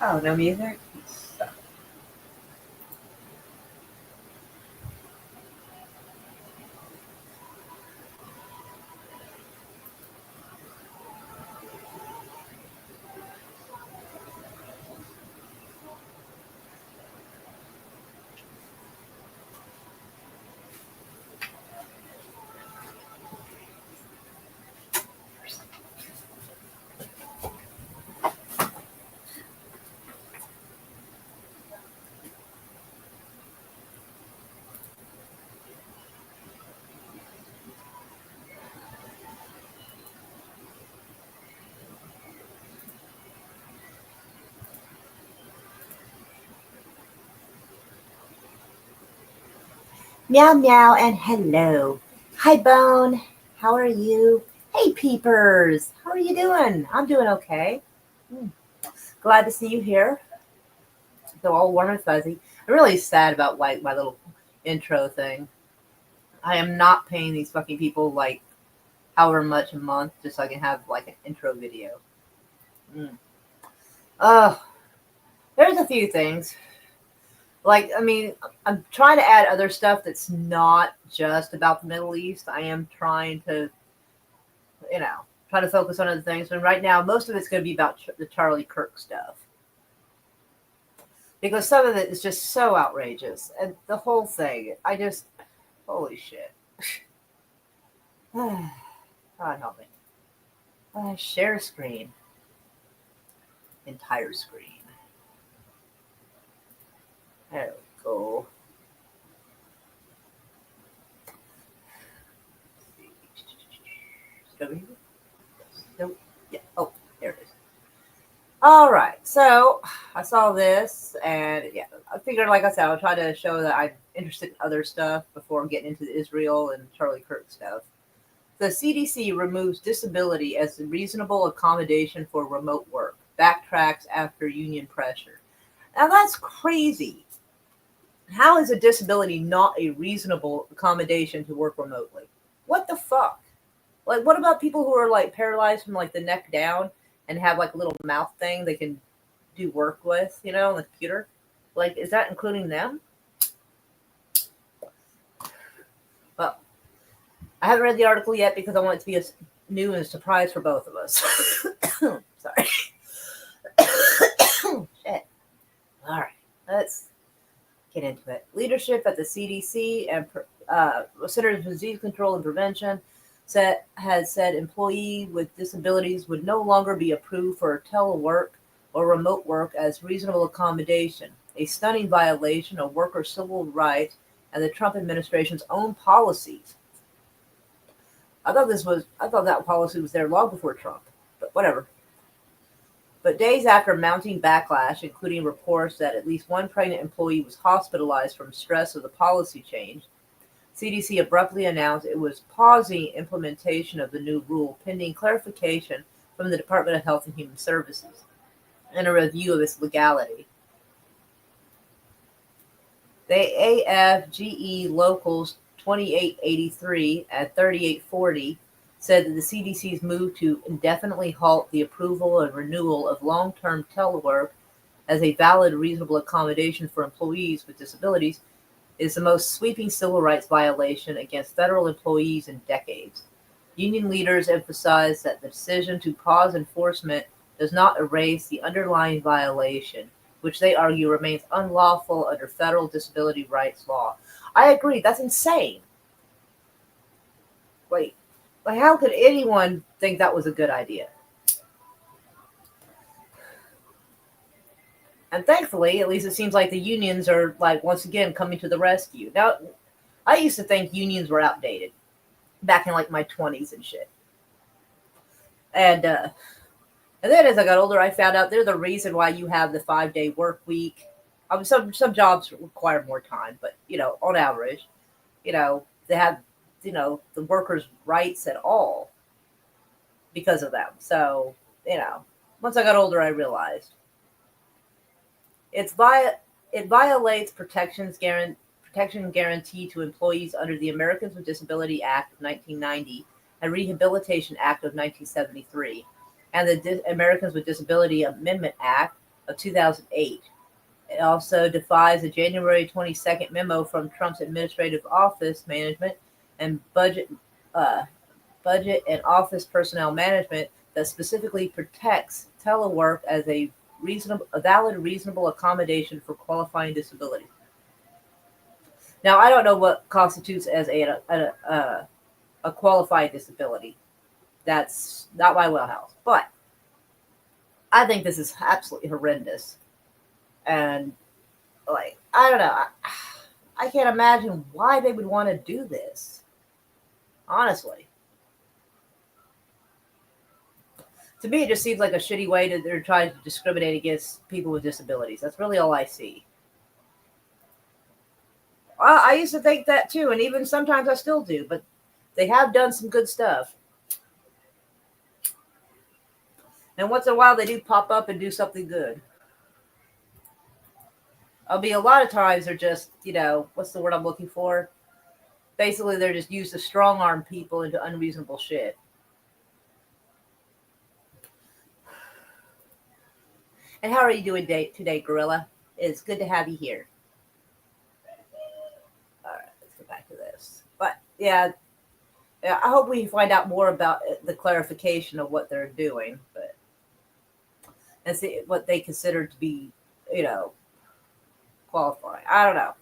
Oh, no music? So, meow meow and hello. Hi Bone. How are you? Hey peepers. How are you doing? I'm doing okay. Hmm. Glad to see you here. Though all warm and fuzzy. I'm really sad about like my little intro thing. I am not paying these fucking people like however much a month just so I can have like an intro video. Mm. Oh, there's a few things. Like, I mean, I'm trying to add other stuff that's not just about the Middle East. I am trying to, try to focus on other things. But right now, most of it's going to be about the Charlie Kirk stuff because some of it is just so outrageous, and the whole thing. I just, holy shit. God help me. Share screen, entire screen. There we go. Over here. Nope. Yeah. Oh, there it is. All right. So I saw this, and yeah, I figured, like I said, I'll try to show that I'm interested in other stuff before getting into the Israel and Charlie Kirk stuff. The CDC removes disability as a reasonable accommodation for remote work. Backtracks after union pressure. Now that's crazy. How is a disability not a reasonable accommodation to work remotely? What the fuck? Like, what about people who are like paralyzed from like the neck down and have like a little mouth thing they can do work with, on the computer? Like, is that including them? Well, I haven't read the article yet because I want it to be a new and a surprise for both of us. Sorry. Shit. All right, let's get into it. Leadership at the CDC and Centers for Disease Control and Prevention has said employees with disabilities would no longer be approved for telework or remote work as reasonable accommodation, a stunning violation of worker civil rights and the Trump administration's own policies. I thought that policy was there long before Trump, but whatever. But days after mounting backlash, including reports that at least one pregnant employee was hospitalized from stress of the policy change, CDC abruptly announced it was pausing implementation of the new rule pending clarification from the Department of Health and Human Services and a review of its legality. The AFGE Locals 2883 and 3840 said that the CDC's move to indefinitely halt the approval and renewal of long-term telework as a valid, reasonable accommodation for employees with disabilities is the most sweeping civil rights violation against federal employees in decades. Union leaders emphasized that the decision to pause enforcement does not erase the underlying violation, which they argue remains unlawful under federal disability rights law. I agree, that's insane. Wait, how could anyone think that was a good idea? And thankfully, at least it seems like the unions are like once again coming to the rescue. Now, I used to think unions were outdated back in like my 20s and shit. And then as I got older, I found out they're the reason why you have the 5-day work week. Some jobs require more time, but on average, they have the workers' rights at all because of them. So once I got older, I realized it violates protection guaranteed to employees under the Americans with Disability Act of 1990 and Rehabilitation Act of 1973, and the Americans with Disability Amendment Act of 2008. It also defies a January 22nd memo from Trump's administrative office management and uh, budget and office personnel management that specifically protects telework as a valid, reasonable accommodation for qualifying disability. Now, I don't know what constitutes as a qualified disability. That's not my wheelhouse, but I think this is absolutely horrendous. And like, I don't know. I can't imagine why they would want to do this. Honestly. To me, it just seems like a shitty way that they're trying to discriminate against people with disabilities. That's really all I see. I used to think that too, and even sometimes I still do, but they have done some good stuff. And once in a while, they do pop up and do something good. I mean, a lot of times they're just, what's the word I'm looking for? Basically, they're just used to strong arm people into unreasonable shit. And how are you doing today, Gorilla? It's good to have you here. All right, let's go back to this. But yeah, I hope we find out more about the clarification of what they're doing, and see what they consider to be, qualifying. I don't know.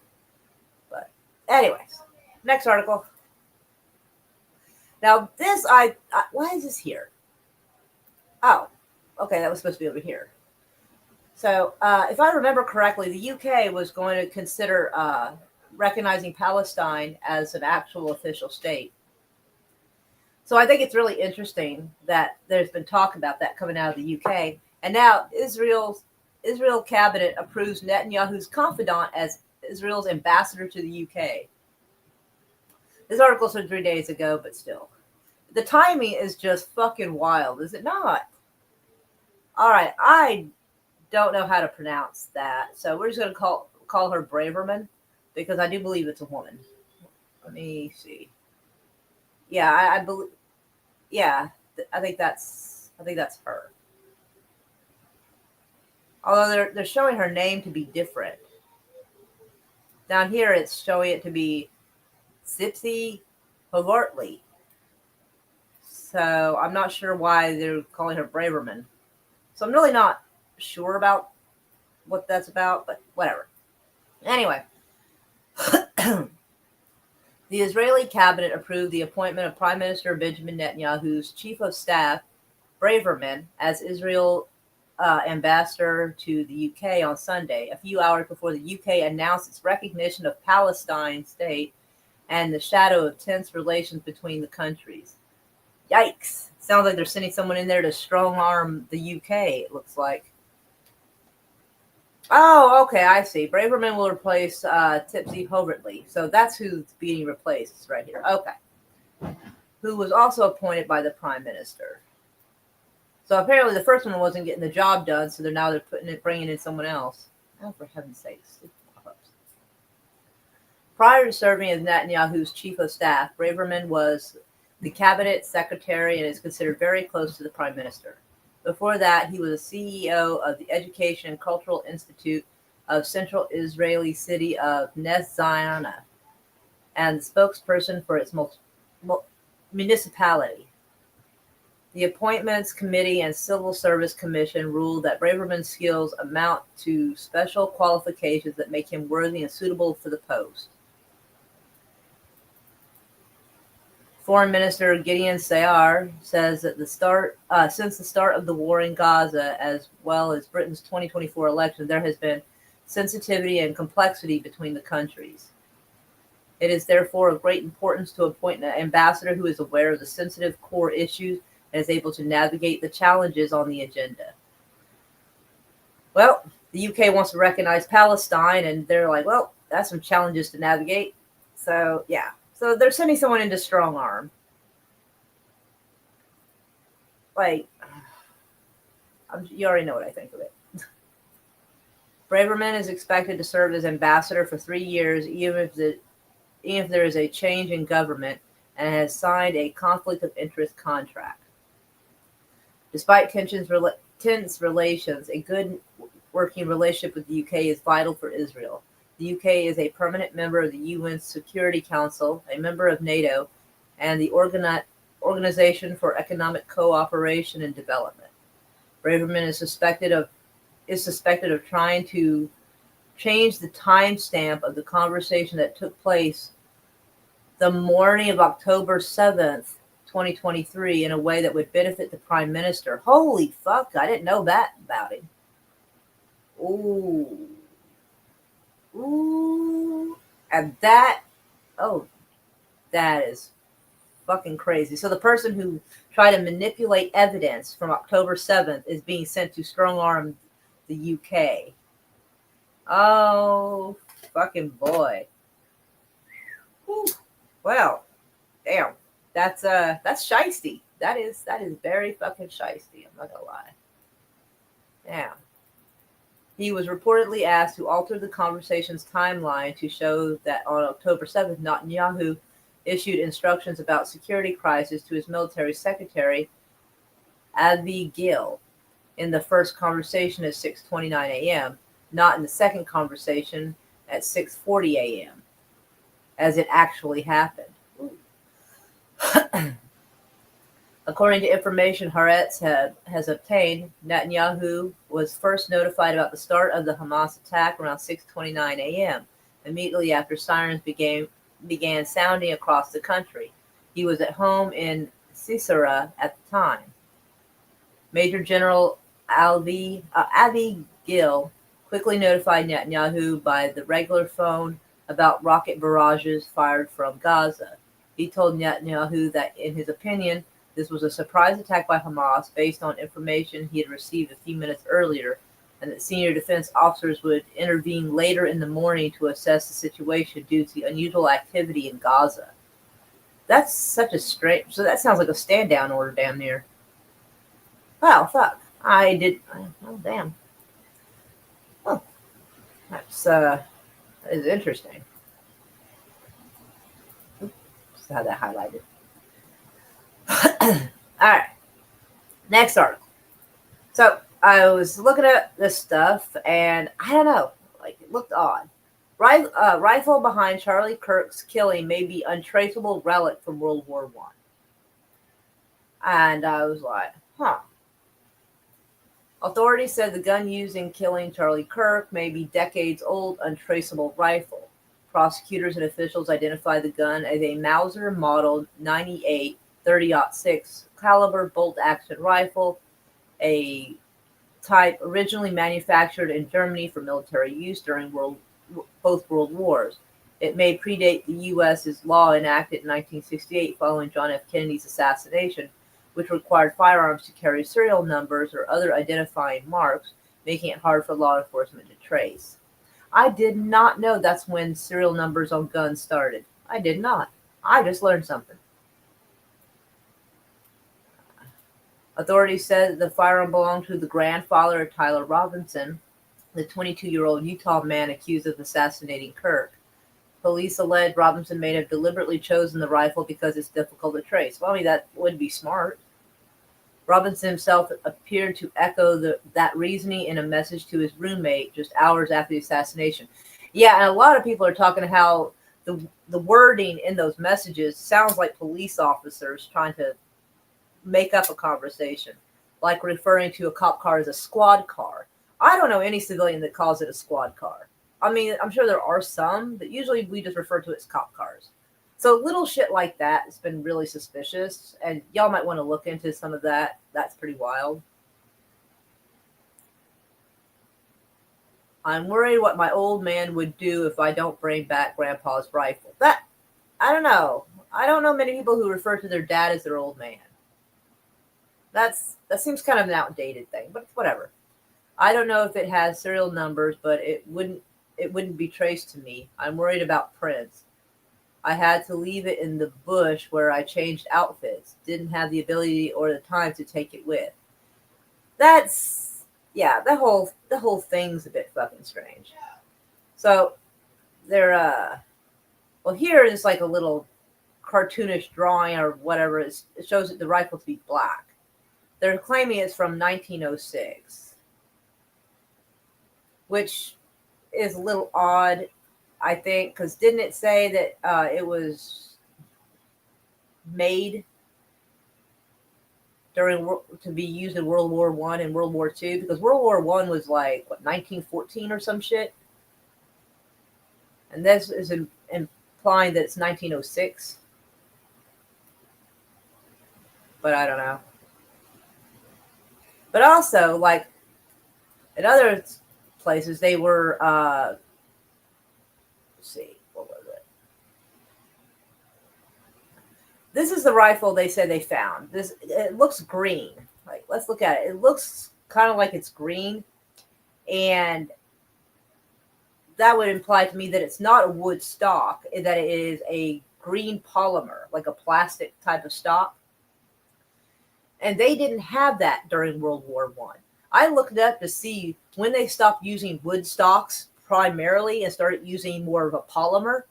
But anyways, next article. Now this, why is this here? Oh, okay, that was supposed to be over here. So, if I remember correctly, the UK was going to consider recognizing Palestine as an actual official state. So I think it's really interesting that there's been talk about that coming out of the UK. And now Israel cabinet approves Netanyahu's confidant as Israel's ambassador to the UK. This article's from 3 days ago, but still. The timing is just fucking wild, is it not? All right, I don't know how to pronounce that, so we're just going to call her Braverman, because I do believe it's a woman. Let me see. Yeah, I believe. Yeah, I think that's her. Although they're showing her name to be different. Down here, it's showing it to be Zipsy Hovartly. So I'm not sure why they're calling her Braverman. So I'm really not sure about what that's about, but whatever. Anyway, the Israeli cabinet approved the appointment of Prime Minister Benjamin Netanyahu's chief of staff, Braverman, as Israel ambassador to the UK on Sunday, a few hours before the UK announced its recognition of Palestine state and the shadow of tense relations between the countries. Yikes. Sounds like they're sending someone in there to strong arm the UK, it looks like. Oh, okay, I see. Braverman will replace Tipsy Hovertley. So that's who's being replaced right here. Okay. Who was also appointed by the Prime Minister. So apparently the first one wasn't getting the job done, so they're bringing in someone else. Oh, for heaven's sakes. Prior to serving as Netanyahu's chief of staff, Braverman was the cabinet secretary and is considered very close to the Prime Minister. Before that, he was a CEO of the Education and Cultural Institute of Central Israeli city of Ness Ziona and the spokesperson for its municipality. The Appointments Committee and Civil Service Commission ruled that Braverman's skills amount to special qualifications that make him worthy and suitable for the post. Foreign Minister Gideon Sayar says that since the start of the war in Gaza, as well as Britain's 2024 election, there has been sensitivity and complexity between the countries. It is therefore of great importance to appoint an ambassador who is aware of the sensitive core issues and is able to navigate the challenges on the agenda. Well, the UK wants to recognize Palestine, and they're like, well, that's some challenges to navigate. So, yeah. So they're sending someone into strong arm. Like, you already know what I think of it. Braverman is expected to serve as ambassador for 3 years, even if there is a change in government, and has signed a conflict of interest contract. Despite tense relations, a good working relationship with the UK is vital for Israel. The UK is a permanent member of the UN Security Council, a member of NATO, and the Organization for Economic Cooperation and Development. Braverman is suspected of trying to change the timestamp of the conversation that took place the morning of October 7th, 2023, in a way that would benefit the Prime Minister. Holy fuck, I didn't know that about him. Ooh. And that is fucking crazy. So the person who tried to manipulate evidence from October 7th is being sent to strong arm the UK. Oh, fucking boy. Whew. Well, damn. That's shiesty. That is very fucking shiesty. I'm not gonna lie. Damn. He was reportedly asked to alter the conversation's timeline to show that on October 7th, Netanyahu issued instructions about security crisis to his military secretary, Avi Gil, in the first conversation at 6:29 a.m., not in the second conversation at 6:40 a.m., as it actually happened. According to information Haaretz has obtained, Netanyahu was first notified about the start of the Hamas attack around 6:29 a.m., immediately after sirens began sounding across the country. He was at home in Sisera at the time. Major General Avi Gil quickly notified Netanyahu by the regular phone about rocket barrages fired from Gaza. He told Netanyahu that, in his opinion, this was a surprise attack by Hamas based on information he had received a few minutes earlier, and that senior defense officers would intervene later in the morning to assess the situation due to unusual activity in Gaza. That's such a strange... So that sounds like a stand-down order damn near. Wow, fuck. Oh, damn. Oh, that is interesting. Oops, had that highlighted. All right. Next article. So I was looking at this stuff, and I don't know, like, it looked odd. Rifle behind Charlie Kirk's killing may be untraceable relic from World War I. And I was like, huh. Authorities said the gun used in killing Charlie Kirk may be decades old, untraceable rifle. Prosecutors and officials identified the gun as a Mauser Model 98 30-06 caliber bolt-action rifle, a type originally manufactured in Germany for military use during both World Wars. It may predate the U.S.'s law enacted in 1968 following John F. Kennedy's assassination, which required firearms to carry serial numbers or other identifying marks, making it hard for law enforcement to trace. I did not know that's when serial numbers on guns started. I did not. I just learned something. Authorities said that the firearm belonged to the grandfather of Tyler Robinson, the 22-year-old Utah man accused of assassinating Kirk. Police allege Robinson may have deliberately chosen the rifle because it's difficult to trace. Well, I mean, that would be smart. Robinson himself appeared to echo that reasoning in a message to his roommate just hours after the assassination. Yeah, and a lot of people are talking how the wording in those messages sounds like police officers trying to make up a conversation, like referring to a cop car as a squad car. I don't know any civilian that calls it a squad car. I mean, I'm sure there are some, but usually we just refer to it as cop cars. So little shit like that has been really suspicious, and y'all might want to look into some of that. That's pretty wild. I'm worried what my old man would do if I don't bring back Grandpa's rifle. That, I don't know. I don't know many people who refer to their dad as their old man. That seems kind of an outdated thing, but whatever. I don't know if it has serial numbers, but it wouldn't be traced to me. I'm worried about prints. I had to leave it in the bush where I changed outfits. Didn't have the ability or the time to take it with. That's, yeah, the whole thing's a bit fucking strange. So they're well, here is like a little cartoonish drawing or whatever. It shows the rifle to be black. They're claiming it's from 1906. which is a little odd, I think, because didn't it say that it was made to be used in World War I and World War II? Because World War I was like, what, 1914 or some shit? And this is implying that it's 1906. But I don't know. But also, like, in other places, they were, let's see, what was it? This is the rifle they said they found. It looks green. Like, let's look at it. It looks kind of like it's green. And that would imply to me that it's not a wood stock, that it is a green polymer, like a plastic type of stock. And they didn't have that during World War I. I looked up to see when they stopped using wood stocks primarily and started using more of a polymer.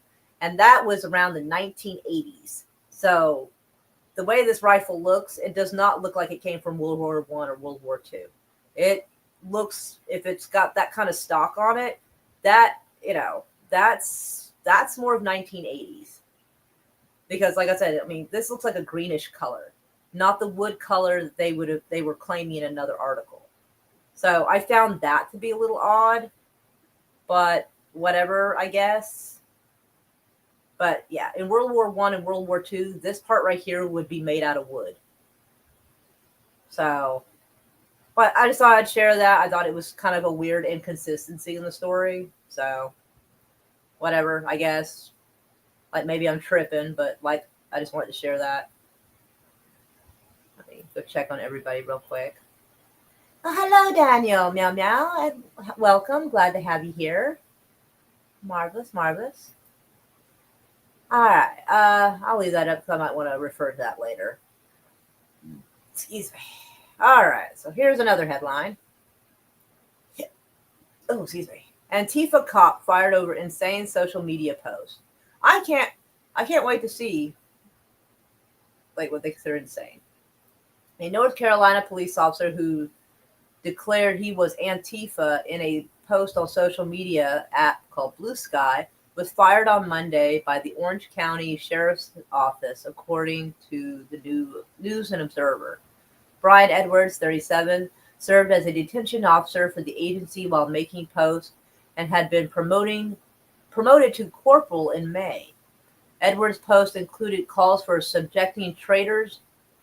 And that was around the 1980s. So the way this rifle looks, it does not look like it came from World War I or World War II. It looks, if it's got that kind of stock on it, that, that's more of 1980s. Because like I said, I mean, this looks like a greenish color, not the wood color that they were claiming in another article. So I found that to be a little odd, but whatever, I guess. But yeah, in World War I and World War II, this part right here would be made out of wood. So, but I just thought I'd share that. I thought it was kind of a weird inconsistency in the story. So, whatever, I guess. Like, maybe I'm tripping, but like, I just wanted to share that. Let me go check on everybody real quick. Oh, hello, Daniel. Meow, meow. Welcome. Glad to have you here. Marvelous, marvelous. All right. I'll leave that up because I might want to refer to that later. Excuse me. All right. So here's another headline. Oh, excuse me. Antifa cop fired over insane social media post. I can't wait to see like what they consider insane. A North Carolina police officer who declared he was Antifa in a post on social media app called Blue Sky was fired on Monday by the Orange County Sheriff's Office, according to the News and Observer. Brian Edwards, 37, served as a detention officer for the agency while making posts and had been promoted to corporal in May. Edwards' post included calls for subjecting traitors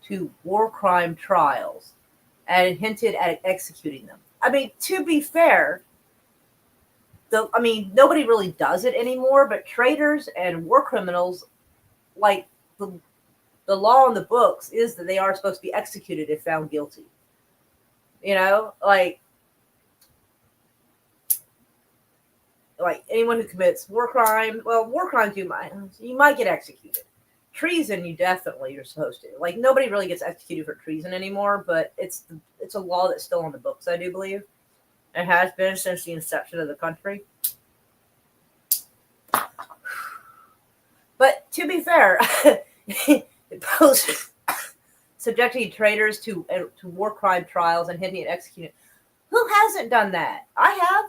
to war crime trials and hinted at executing them. I mean, to be fair, nobody really does it anymore, but traitors and war criminals, like the law in the books is that they are supposed to be executed if found guilty. Like anyone who commits war crime, war crimes you might get executed. Treason, you're supposed to. Like, nobody really gets executed for treason anymore, but it's a law that's still on the books, I do believe. It has been since the inception of the country. But to be fair, subjecting traitors to war crime trials and hinting at executing. Who hasn't done that? I have.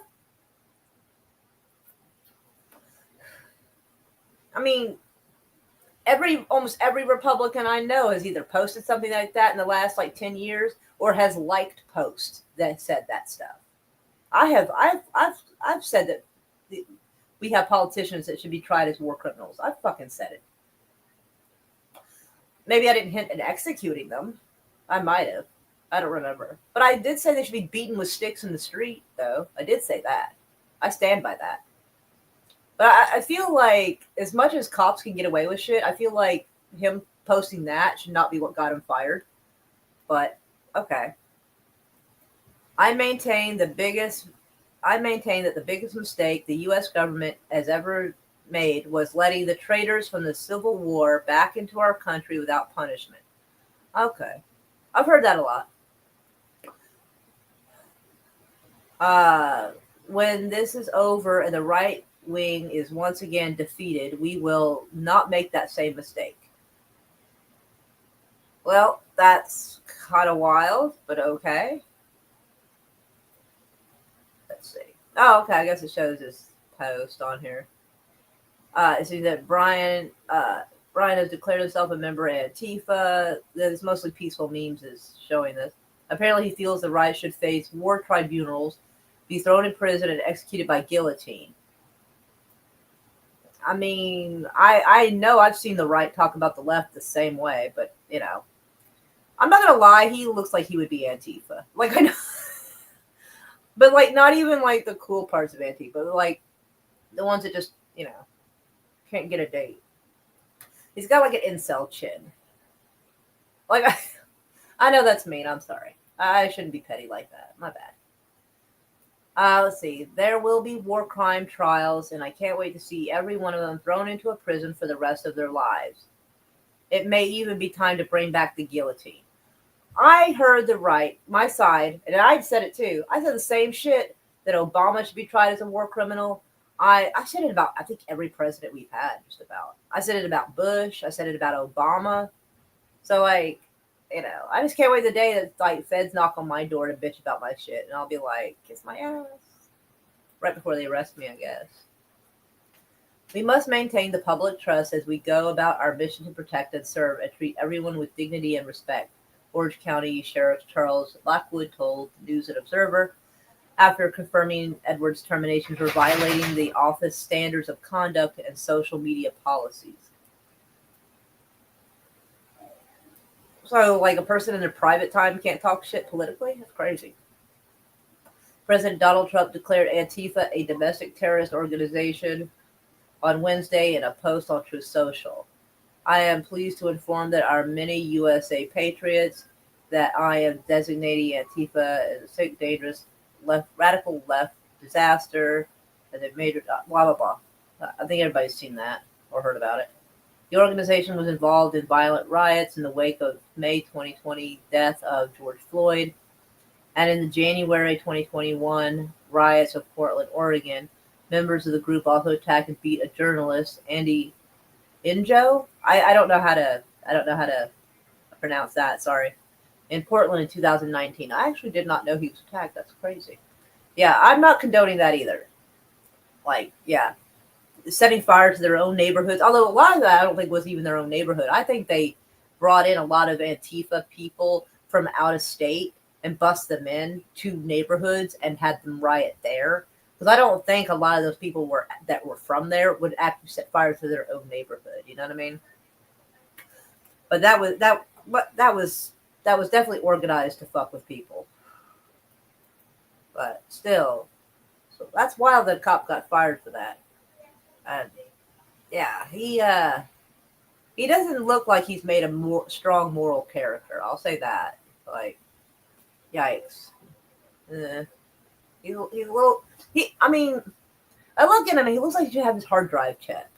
I mean, almost every Republican I know has either posted something like that in the last 10 years or has liked posts that said that stuff. I've said that we have politicians that should be tried as war criminals. I've fucking said it. Maybe I didn't hint at executing them. I might have. I don't remember. But I did say they should be beaten with sticks in the street, though. I did say that. I stand by that. But I feel like as much as cops can get away with shit, I feel like him posting that should not be what got him fired. But, okay. I maintain that the biggest mistake the U.S. government has ever made was letting the traitors from the Civil War back into our country without punishment. Okay. I've heard that a lot. When this is over and the right wing is once again defeated, we will not make that same mistake. Well, that's kind of wild, but okay. Let's see. Oh, okay. I guess it shows his post on here. It says that Brian has declared himself a member of Antifa. There's mostly peaceful memes is showing this. Apparently, he feels the right should face war tribunals, be thrown in prison, and executed by guillotine. I mean, I know I've seen the right talk about the left the same way, but I'm not gonna lie, he looks like he would be Antifa. Like I know, but like not even like the cool parts of Antifa, but like the ones that just can't get a date. He's got like an incel chin. Like I know that's mean. I'm sorry. I shouldn't be petty like that. My bad. Let's see. There will be war crime trials, and I can't wait to see every one of them thrown into a prison for the rest of their lives. It may even be time to bring back the guillotine. I heard the right, my side, and I said it too. I said the same shit that Obama should be tried as a war criminal. I said it about, I think, every president we've had, just about. I said it about Bush. I said it about Obama. So, like, I just can't wait the day that, like, feds knock on my door to bitch about my shit. And I'll be like, kiss my ass. Right before they arrest me, I guess. We must maintain the public trust as we go about our mission to protect and serve and treat everyone with dignity and respect. Orange County Sheriff Charles Lockwood told the News and Observer after confirming Edwards' termination for violating the office standards of conduct and social media policies. So, like, a person in their private time can't talk shit politically? That's crazy. President Donald Trump declared Antifa a domestic terrorist organization on Wednesday in a post on Truth Social. I am pleased to inform that our many USA patriots that I am designating Antifa as a sick, dangerous, radical left disaster as a major blah, blah, blah. I think everybody's seen that or heard about it. The organization was involved in violent riots in the wake of May 2020 death of George Floyd and in the January 2021 riots of Portland, Oregon. Members of the group also attacked and beat a journalist, Andy Injo. I don't know how to pronounce that. Sorry. In Portland in 2019. I actually did not know he was attacked. That's crazy. Yeah, I'm not condoning that either. Like, yeah, setting fire to their own neighborhoods. Although a lot of that I don't think was even their own neighborhood. I think they brought in a lot of Antifa people from out of state and bust them in to neighborhoods and had them riot there. Because I don't think a lot of those people that were from there would actually set fire to their own neighborhood. You know what I mean? But that was definitely organized to fuck with people. But still, so that's why the cop got fired for that. And yeah, he doesn't look like he's made a strong moral character. I'll say that. Like, yikes. He's a little. I mean, I look at him. He looks like he should have his hard drive checked.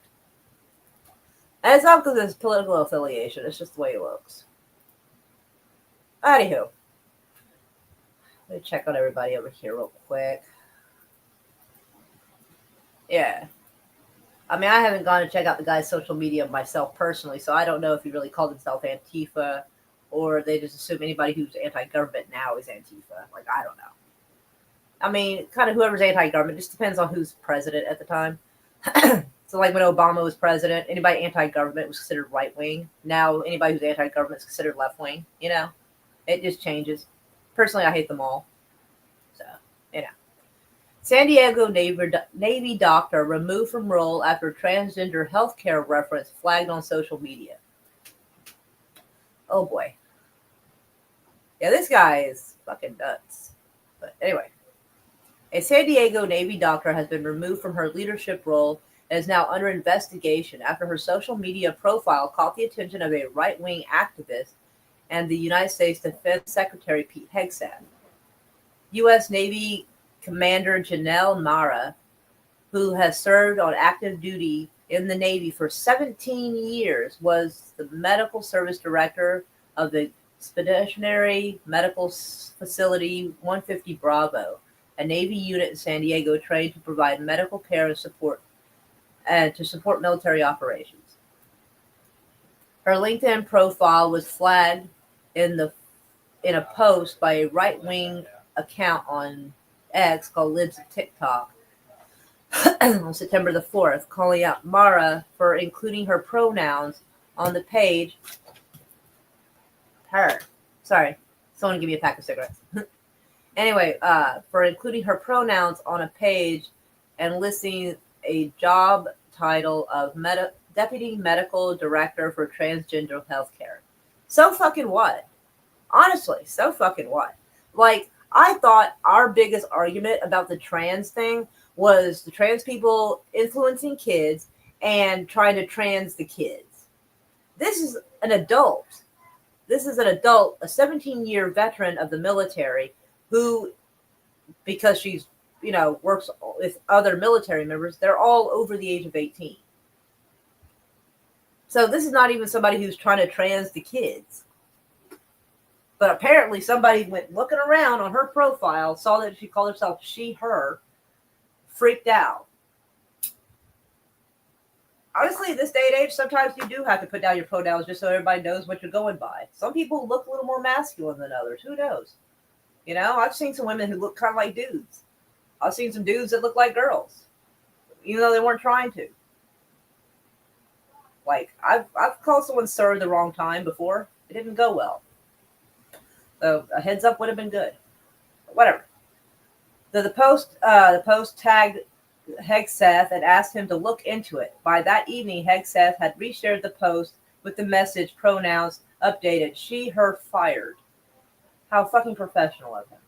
And it's not because of his political affiliation. It's just the way he looks. Anywho, let me check on everybody over here real quick. Yeah. I mean, I haven't gone to check out the guy's social media myself personally, so I don't know if he really called himself Antifa or they just assume anybody who's anti-government now is Antifa. Like, I don't know. I mean, kind of whoever's anti-government, just depends on who's president at the time. So, like when Obama was president, anybody anti-government was considered right-wing. Now, anybody who's anti-government is considered left-wing. It just changes. Personally, I hate them all. So, San Diego Navy doctor removed from role after transgender healthcare reference flagged on social media. Oh boy. Yeah, this guy is fucking nuts. But anyway. A San Diego Navy doctor has been removed from her leadership role and is now under investigation after her social media profile caught the attention of a right-wing activist and the United States Defense Secretary Pete Hegseth. U.S. Navy Commander Janelle Mara, who has served on active duty in the Navy for 17 years, was the medical service director of the Expeditionary Medical Facility 150 Bravo, a Navy unit in San Diego trained to provide medical care and to support military operations. Her LinkedIn profile was flagged in a post by a right-wing account on X called Libs of TikTok on September the 4th, calling out Mara for including her pronouns on the page. Sorry, someone give me a pack of cigarettes. Anyway, for including her pronouns on a page and listing a job title of Deputy Medical Director for Transgender Healthcare. So fucking what? Honestly, so fucking what? Like, I thought our biggest argument about the trans thing was the trans people influencing kids and trying to trans the kids. This is an adult. This is an adult, a 17-year veteran of the military who, because she's, works with other military members, they're all over the age of 18. So this is not even somebody who's trying to trans the kids. But apparently somebody went looking around on her profile, saw that she called herself she, her, freaked out. Honestly, in this day and age, sometimes you do have to put down your pronouns just so everybody knows what you're going by. Some people look a little more masculine than others. Who knows? I've seen some women who look kind of like dudes. I've seen some dudes that look like girls, even though they weren't trying to. Like, I've called someone sir the wrong time before. It didn't go well. So a heads up would have been good. But whatever. The post tagged Hegseth and asked him to look into it. By that evening, Hegseth had reshared the post with the message pronouns updated. She, her, fired. How fucking professional of him.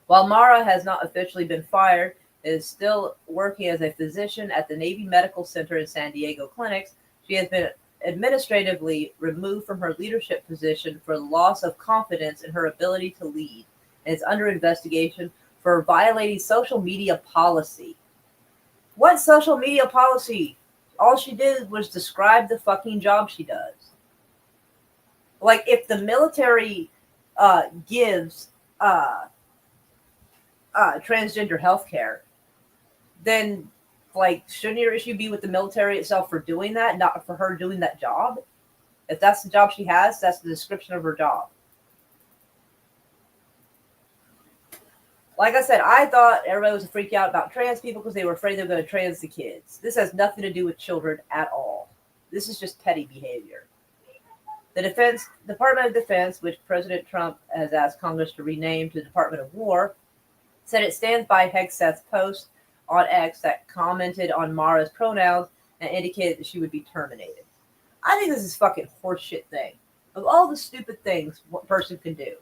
While Mara has not officially been fired, is still working as a physician at the Navy Medical Center in San Diego clinics. She has been administratively removed from her leadership position for loss of confidence in her ability to lead, and is under investigation for violating social media policy. What social media policy? All she did was describe the fucking job she does. Like, if the military gives transgender health care, then, like, shouldn't your issue be with the military itself for doing that, not for her doing that job? If that's the job she has, that's the description of her job. Like I said, I thought everybody was a freak out about trans people because they were afraid they were going to trans the kids. This has nothing to do with children at all. This is just petty behavior. The Department of Defense, which President Trump has asked Congress to rename to the Department of War, said it stands by Hegseth's post on X that commented on Mara's pronouns and indicated that she would be terminated. I think this is fucking horseshit thing. Of all the stupid things one person can do.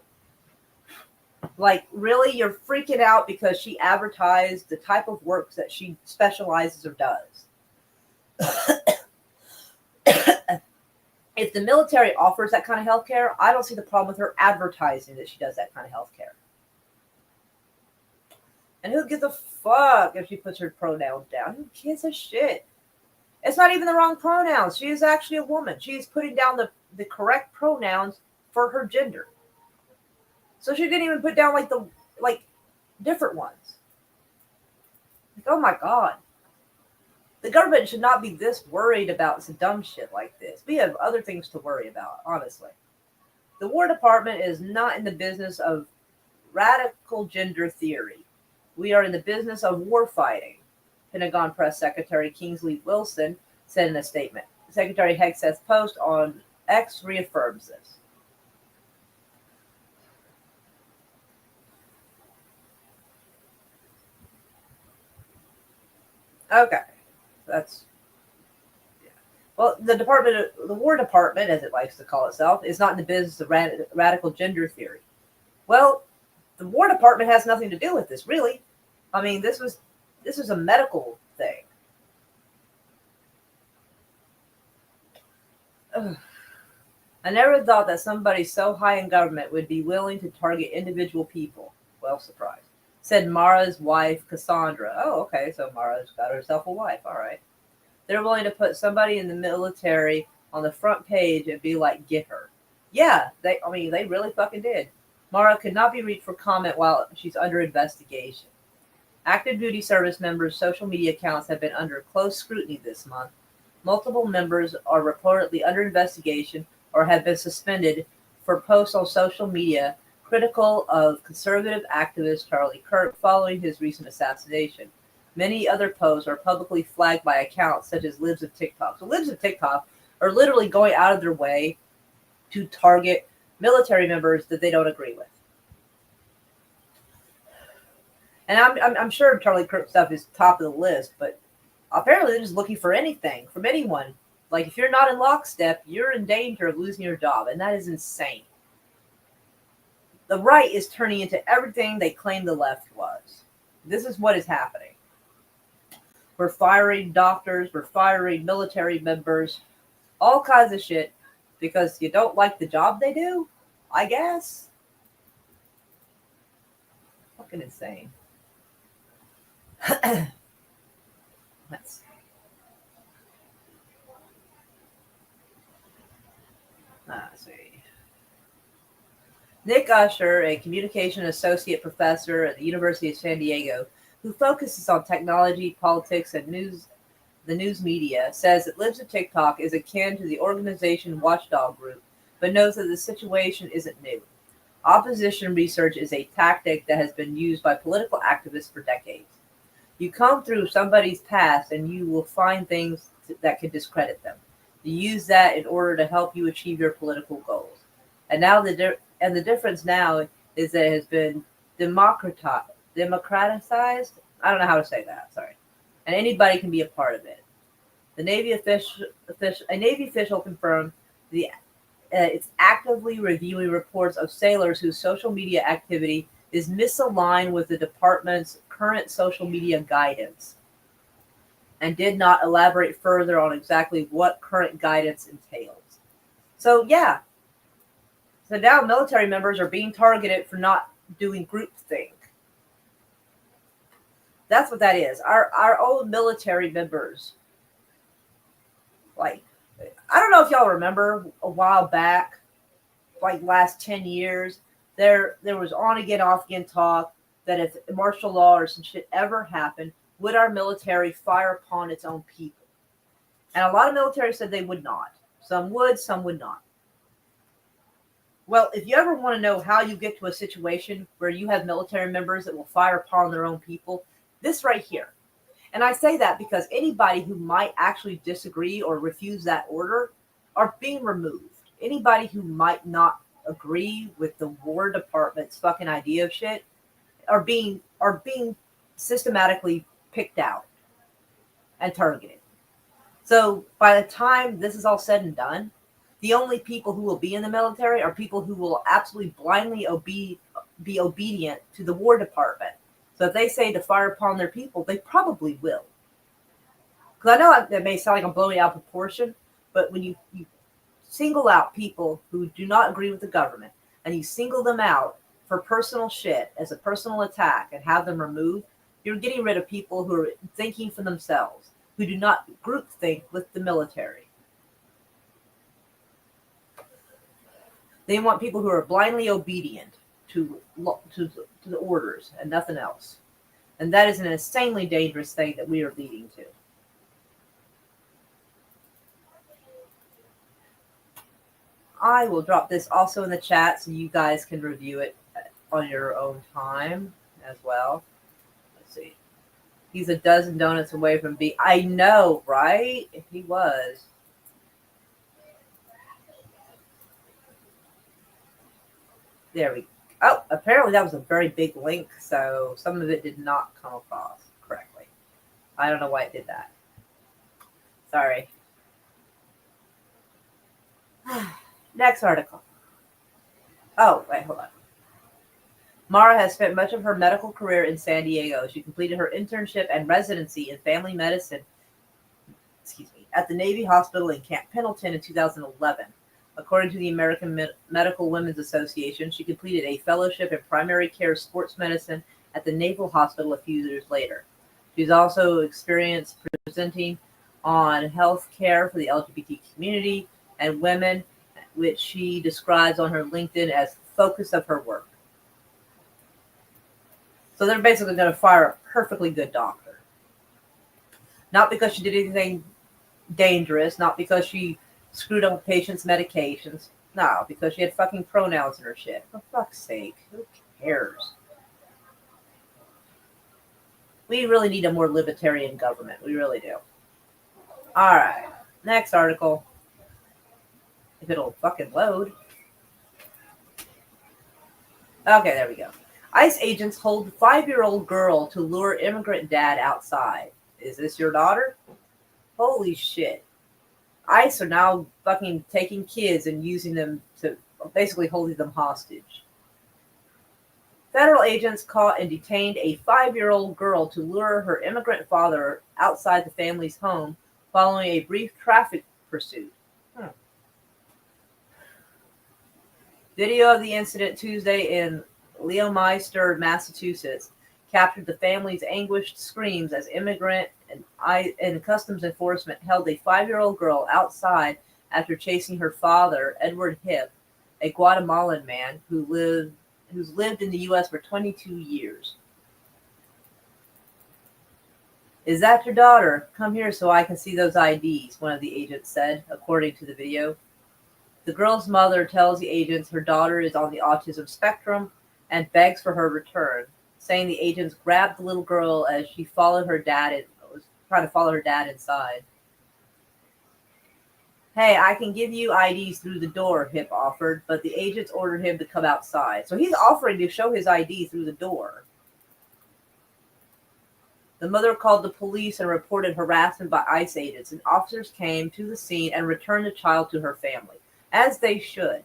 Like, really? You're freaking out because she advertised the type of work that she specializes or does. If the military offers that kind of health care, I don't see the problem with her advertising that she does that kind of health care. And who gives a fuck if she puts her pronouns down? Who gives a shit? It's not even the wrong pronouns. She is actually a woman. She is putting down the correct pronouns for her gender. So she didn't even put down like different ones. Like, oh my God. The government should not be this worried about some dumb shit like this. We have other things to worry about, honestly. The War Department is not in the business of radical gender theory. We are in the business of war fighting, Pentagon Press Secretary Kingsley Wilson said in a statement. Secretary Hegseth's post on X reaffirms this. Okay, that's yeah. Well, the War Department, as it likes to call itself, is not in the business of radical gender theory. Well, the War Department has nothing to do with this, really. I mean, this was a medical thing. Ugh. I never thought that somebody so high in government would be willing to target individual people. Well, surprise. Said Mara's wife, Cassandra. Oh, okay, so Mara's got herself a wife. All right. They're willing to put somebody in the military on the front page and be like, get her. Yeah, they really fucking did. Mara could not be reached for comment while she's under investigation. Active duty service members' social media accounts have been under close scrutiny this month. Multiple members are reportedly under investigation or have been suspended for posts on social media critical of conservative activist Charlie Kirk following his recent assassination. Many other posts are publicly flagged by accounts such as Libs of TikTok. So Libs of TikTok are literally going out of their way to target military members that they don't agree with. And I'm sure Charlie Kirk stuff is top of the list, but apparently they're just looking for anything from anyone. Like, if you're not in lockstep, you're in danger of losing your job, and that is insane. The right is turning into everything they claim the left was. This is what is happening. We're firing doctors, we're firing military members, all kinds of shit because you don't like the job they do, I guess. Fucking insane. Let's see. Nick Usher, a communication associate professor at the University of San Diego, who focuses on technology, politics, and the news media, says that Libs of TikTok is akin to the organization Watchdog Group, but knows that the situation isn't new. Opposition research is a tactic that has been used by political activists for decades. You come through somebody's past and you will find things that could discredit them. You use that in order to help you achieve your political goals. And now the difference now is that it has been democratized. I don't know how to say that. Sorry. And anybody can be a part of it. A Navy official confirmed it's actively reviewing reports of sailors whose social media activity is misaligned with the department's current social media guidance, and did not elaborate further on exactly what current guidance entails. So yeah. So now military members are being targeted for not doing groupthink. That's what that is. Our old military members. Like, I don't know if y'all remember a while back, like last 10 years, there was on again, off again talk that if martial law or some shit ever happened, would our military fire upon its own people? And a lot of military said they would not. Some would, some would not. Well, if you ever want to know how you get to a situation where you have military members that will fire upon their own people, this right here. And I say that because anybody who might actually disagree or refuse that order are being removed. Anybody who might not agree with the War Department's fucking idea of shit are being systematically picked out and targeted. So by the time this is all said and done, the only people who will be in the military are people who will absolutely blindly be obedient to the War Department. So if they say to fire upon their people, they probably will. Because I know that may sound like I'm blowing out proportion, but when you single out people who do not agree with the government, and you single them out for personal shit as a personal attack and have them removed, you're getting rid of people who are thinking for themselves, who do not group think with the military. They want people who are blindly obedient to the orders and nothing else. And that is an insanely dangerous thing that we are leading to. I will drop this also in the chat so you guys can review it on your own time as well. Let's see. He's a dozen donuts away from being... I know, right? He was. There we go. Oh, apparently that was a very big link, so some of it did not come across correctly. I don't know why it did that. Sorry. Next article. Oh, wait, hold on. Mara has spent much of her medical career in San Diego. She completed her internship and residency in family medicine, at the Navy Hospital in Camp Pendleton in 2011. According to the American Medical Women's Association, she completed a fellowship in primary care sports medicine at the Naval Hospital a few years later. She's also experienced presenting on health care for the LGBT community and women, which she describes on her LinkedIn as the focus of her work. So they're basically going to fire a perfectly good doctor. Not because she did anything dangerous, not because she screwed up a patient's medications, No, because she had fucking pronouns in her shit. For fuck's sake. Who cares? We really need a more libertarian government. We really do. Alright. Next article. If it'll fucking load. Okay, there we go. ICE agents hold 5-year-old girl to lure immigrant dad outside. Is this your daughter? Holy shit. ICE are now fucking taking kids and using them to basically holding them hostage. Federal agents caught and detained a 5-year-old girl to lure her immigrant father outside the family's home following a brief traffic pursuit. Video of the incident Tuesday in Leominster, Massachusetts, captured the family's anguished screams as immigrant and customs enforcement held a 5-year-old girl outside after chasing her father, Edward Hip, a Guatemalan man who's lived in the U.S. for 22 years. Is that your daughter? Come here so I can see those IDs, one of the agents said, according to the video. The girl's mother tells the agents her daughter is on the autism spectrum and begs for her return, saying the agents grabbed the little girl as she followed her dad and was trying to follow her dad inside. Hey, I can give you IDs through the door, Hip offered, but the agents ordered him to come outside. So he's offering to show his ID through the door. The mother called the police and reported harassment by ICE agents, and officers came to the scene and returned the child to her family, as they should.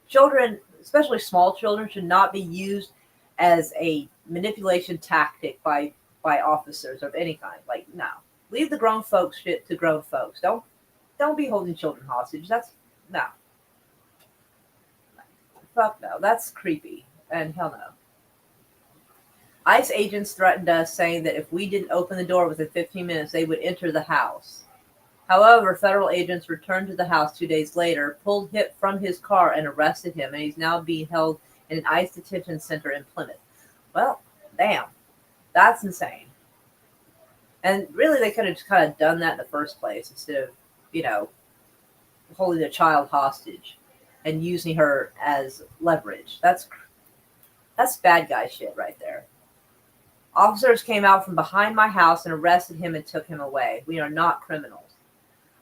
Children, especially small children, should not be used as a manipulation tactic by officers of any kind. Like, no. Leave the grown folks shit to grown folks. Don't be holding children hostage. No. Fuck no. That's creepy. And hell no. ICE agents threatened us, saying that if we didn't open the door within 15 minutes, they would enter the house. However, federal agents returned to the house 2 days later, pulled Hip from his car, and arrested him, and he's now being held in an ICE detention center in Plymouth. Well, damn. That's insane. And really, they could have just kind of done that in the first place instead of, holding a child hostage and using her as leverage. That's bad guy shit right there. Officers came out from behind my house and arrested him and took him away. We are not criminals.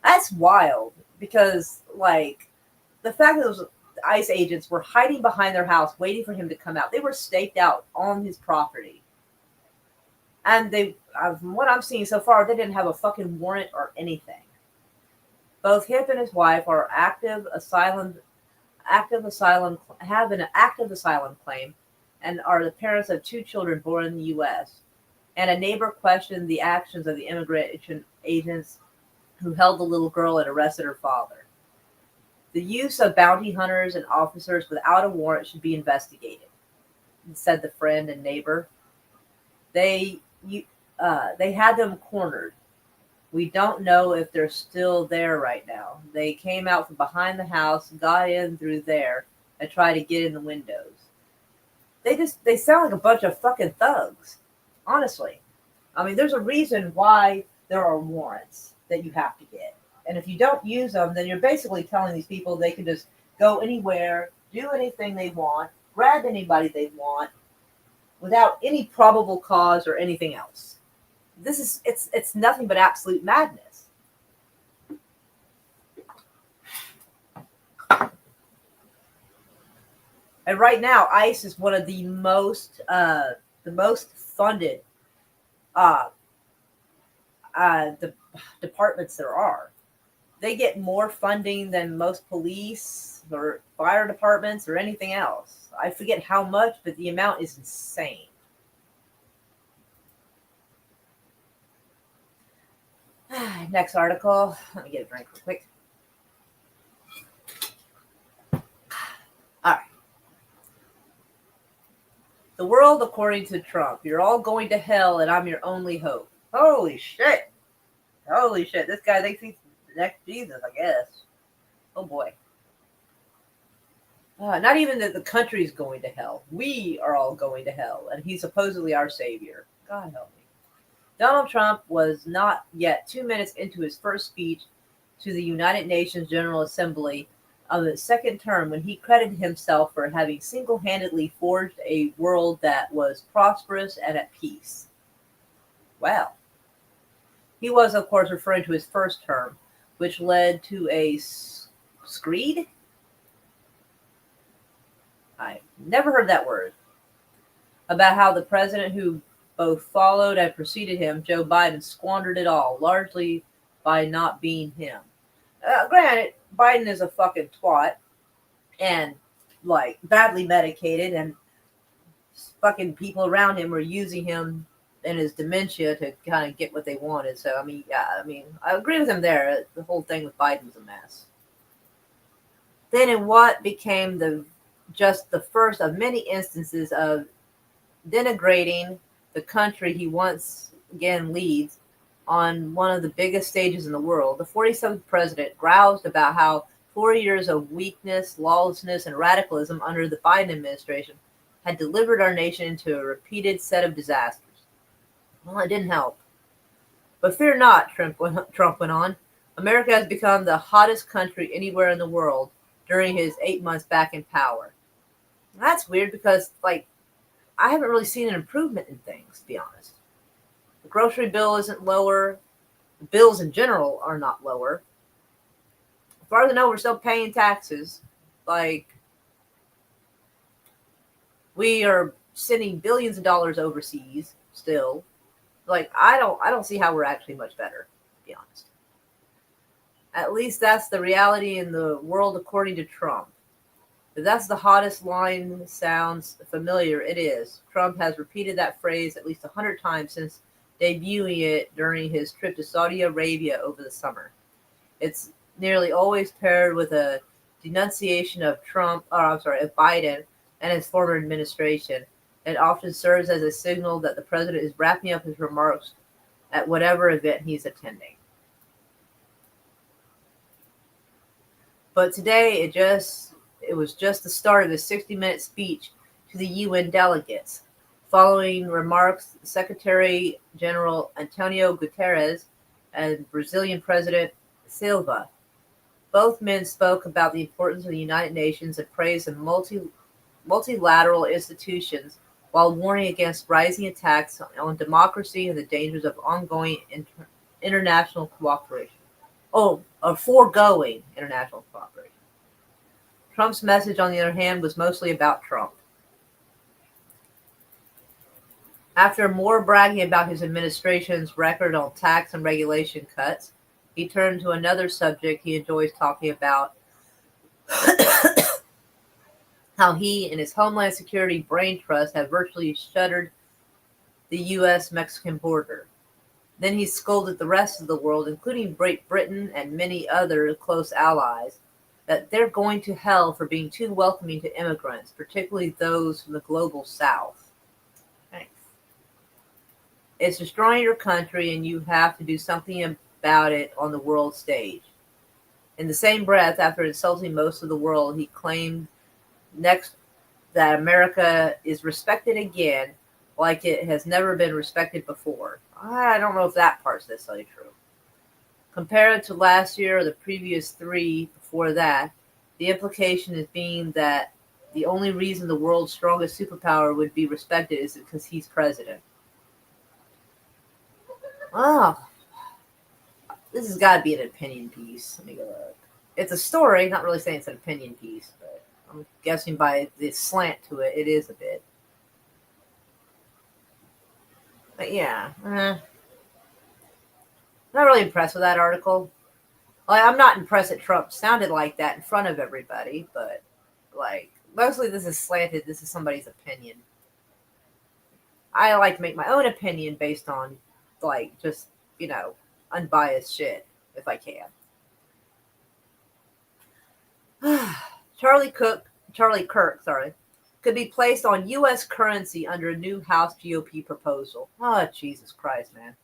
That's wild because, the fact that those ICE agents were hiding behind their house waiting for him to come out. They were staked out on his property. And from what I'm seeing so far, they didn't have a fucking warrant or anything. Both Hip and his wife are have an active asylum claim and are the parents of 2 children born in the U.S. And a neighbor questioned the actions of the immigration agents who held the little girl and arrested her father. The use of bounty hunters and officers without a warrant should be investigated, said the friend and neighbor. They had them cornered. We don't know if they're still there right now. They came out from behind the house, got in through there, and tried to get in the windows. They sound like a bunch of fucking thugs. Honestly. I mean, there's a reason why there are warrants that you have to get. And if you don't use them, then you're basically telling these people they can just go anywhere, do anything they want, grab anybody they want, without any probable cause or anything else. It's nothing but absolute madness. And right now, ICE is one of the most funded the departments there are. They get more funding than most police or fire departments or anything else. I forget how much, but the amount is insane. Next article. Let me get a drink real quick. All right. The world according to Trump. You're all going to hell and I'm your only hope. Holy shit. Holy shit. This guy thinks he's the next Jesus, I guess. Oh boy. Not even that the country's going to hell. We are all going to hell. And he's supposedly our savior. God help me. Donald Trump was not yet 2 minutes into his first speech to the United Nations General Assembly of his second term when he credited himself for having single-handedly forged a world that was prosperous and at peace. Well, he was, of course, referring to his first term, which led to a screed? I never heard that word. About how the president who both followed and preceded him, Joe Biden, squandered it all, largely by not being him. Granted, Biden is a fucking twat and, like, badly medicated, and fucking people around him were using him and his dementia to kind of get what they wanted. So, I mean, I agree with him there. The whole thing with Biden was a mess. Then in what became just the first of many instances of denigrating the country he once again leads on one of the biggest stages in the world, the 47th president groused about how 4 years of weakness, lawlessness, and radicalism under the Biden administration had delivered our nation into a repeated set of disasters. Well, it didn't help. But fear not, Trump went on. America has become the hottest country anywhere in the world during his 8 months back in power. And that's weird because, like, I haven't really seen an improvement in things, to be honest. The grocery bill isn't lower. The bills in general are not lower. As far as I know, we're still paying taxes. Like, we are sending billions of dollars overseas still. Like, I don't see how we're actually much better, to be honest. At least that's the reality in the world according to Trump. If that's the hottest line sounds familiar, it is. Trump has repeated that phrase at least 100 times since debuting it during his trip to Saudi Arabia over the summer. It's nearly always paired with a denunciation of Biden and his former administration. It often serves as a signal that the president is wrapping up his remarks at whatever event he's attending. But today, it was just the start of his 60-minute speech to the UN delegates. Following remarks, Secretary General Antonio Guterres and Brazilian President Silva. Both men spoke about the importance of the United Nations and praised the multilateral institutions while warning against rising attacks on democracy and the dangers of ongoing international cooperation. Foregoing international cooperation. Trump's message, on the other hand, was mostly about Trump. After more bragging about his administration's record on tax and regulation cuts, he turned to another subject he enjoys talking about, how he and his Homeland Security brain trust have virtually shuttered the U.S.-Mexican border. Then he scolded the rest of the world, including Great Britain and many other close allies, that they're going to hell for being too welcoming to immigrants, particularly those from the global south. Thanks. It's destroying your country, and you have to do something about it on the world stage. In the same breath, after insulting most of the world, he claimed next that America is respected again like it has never been respected before. I don't know if that part's necessarily true. Compared to last year or the previous 3 before that, the implication is being that the only reason the world's strongest superpower would be respected is because he's president. Oh, this has got to be an opinion piece. Let me go look. It's a story, not really saying it's an opinion piece, but I'm guessing by the slant to it, it is a bit. But yeah, not really impressed with that article. Like, I'm not impressed that Trump sounded like that in front of everybody, but, like, mostly this is slanted. This is somebody's opinion. I like to make my own opinion based on, like, just, unbiased shit, if I can. Charlie Kirk, could be placed on U.S. currency under a new House GOP proposal. Oh, Jesus Christ, man.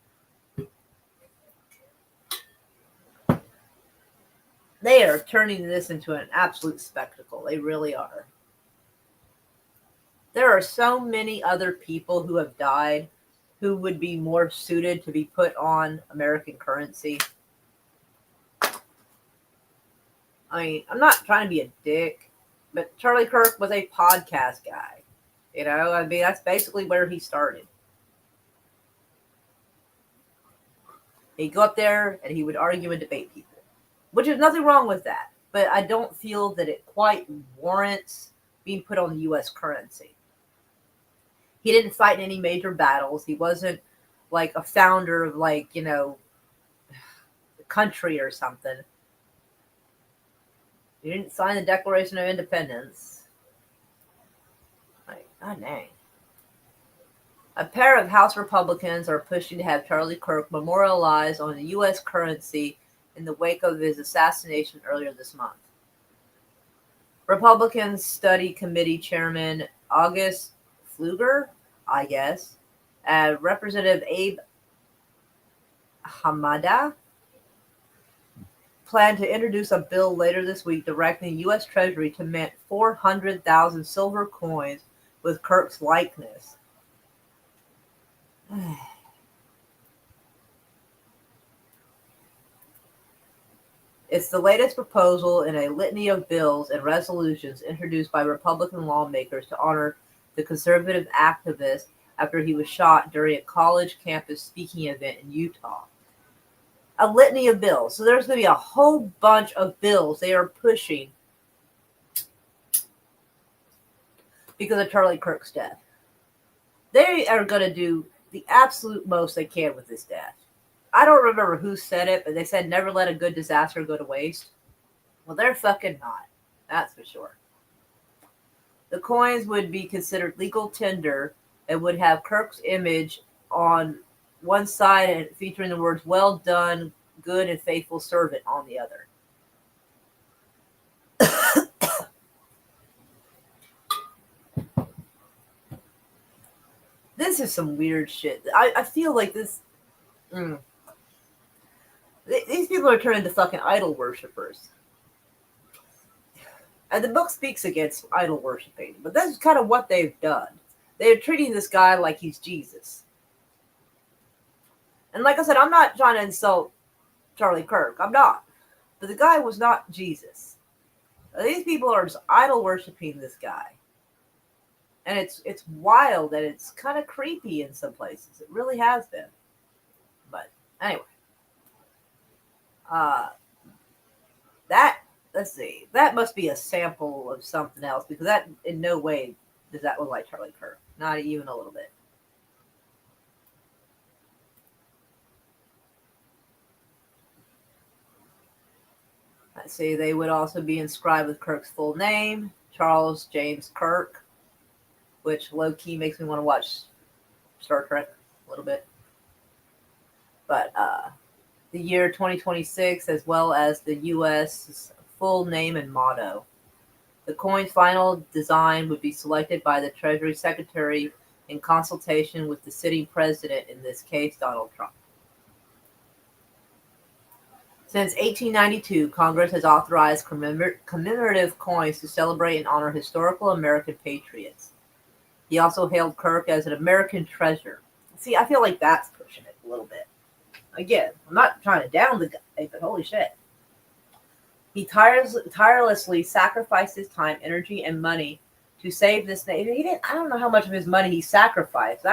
They are turning this into an absolute spectacle. They really are. There are so many other people who have died who would be more suited to be put on American currency. I mean, I'm not trying to be a dick, but Charlie Kirk was a podcast guy. I mean, that's basically where he started. He'd go up there and he would argue and debate people, which is nothing wrong with that. But I don't feel that it quite warrants being put on the U.S. currency. He didn't fight in any major battles. He wasn't like a founder of the country or something. He didn't sign the Declaration of Independence. Like, god dang. A pair of House Republicans are pushing to have Charlie Kirk memorialized on the U.S. currency in the wake of his assassination earlier this month. Republican Study Committee Chairman August Pfluger, I guess, and Representative Abe Hamada plan to introduce a bill later this week directing the U.S. Treasury to mint 400,000 silver coins with Kirk's likeness. It's the latest proposal in a litany of bills and resolutions introduced by Republican lawmakers to honor the conservative activist after he was shot during a college campus speaking event in Utah. A litany of bills. So there's going to be a whole bunch of bills they are pushing because of Charlie Kirk's death. They are going to do the absolute most they can with this death. I don't remember who said it, but they said never let a good disaster go to waste. Well, they're fucking not. That's for sure. The coins would be considered legal tender and would have Kirk's image on one side and featuring the words, "Well done, good and faithful servant," on the other. This is some weird shit. I feel like this... These people are turning into fucking idol worshippers. And the book speaks against idol worshipping, but that's kind of what they've done. They're treating this guy like he's Jesus. And like I said, I'm not trying to insult Charlie Kirk. I'm not. But the guy was not Jesus. These people are just idol worshipping this guy. And it's wild and it's kind of creepy in some places. It really has been. But anyway. Let's see. That must be a sample of something else because that in no way does that look like Charlie Kirk. Not even a little bit. Let's see. They would also be inscribed with Kirk's full name, Charles James Kirk, which low-key makes me want to watch Star Trek a little bit. But the year 2026, as well as the U.S. full name and motto. The coin's final design would be selected by the Treasury Secretary in consultation with the sitting president, in this case, Donald Trump. Since 1892, Congress has authorized commemorative coins to celebrate and honor historical American patriots. He also hailed Kirk as an American treasure. See, I feel like that's pushing it a little bit. Again, I'm not trying to down the guy, but holy shit. He tirelessly sacrificed his time, energy, and money to save this nation. I don't know how much of his money he sacrificed.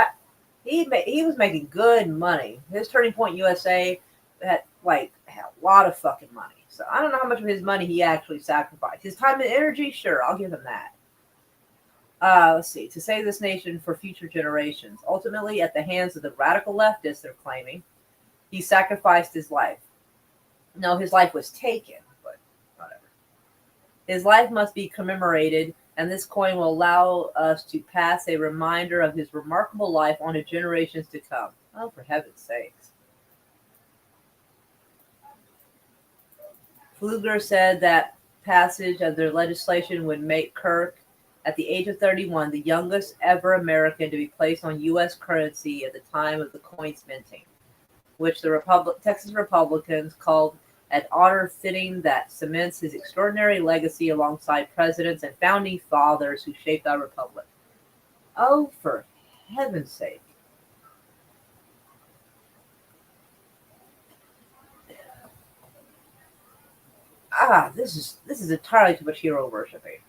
He was making good money. His Turning Point USA had a lot of fucking money. So I don't know how much of his money he actually sacrificed. His time and energy, sure, I'll give him that. Let's see. To save this nation for future generations. Ultimately, at the hands of the radical leftists, they're claiming, he sacrificed his life. No, his life was taken, but whatever. His life must be commemorated, and this coin will allow us to pass a reminder of his remarkable life on to generations to come. Oh, for heaven's sakes. Pfluger said that passage of their legislation would make Kirk, at the age of 31, the youngest ever American to be placed on U.S. currency at the time of the coin's minting, which the Texas Republicans called an honor fitting that cements his extraordinary legacy alongside presidents and founding fathers who shaped our republic. Oh, for heaven's sake. this is entirely too much hero worshiping.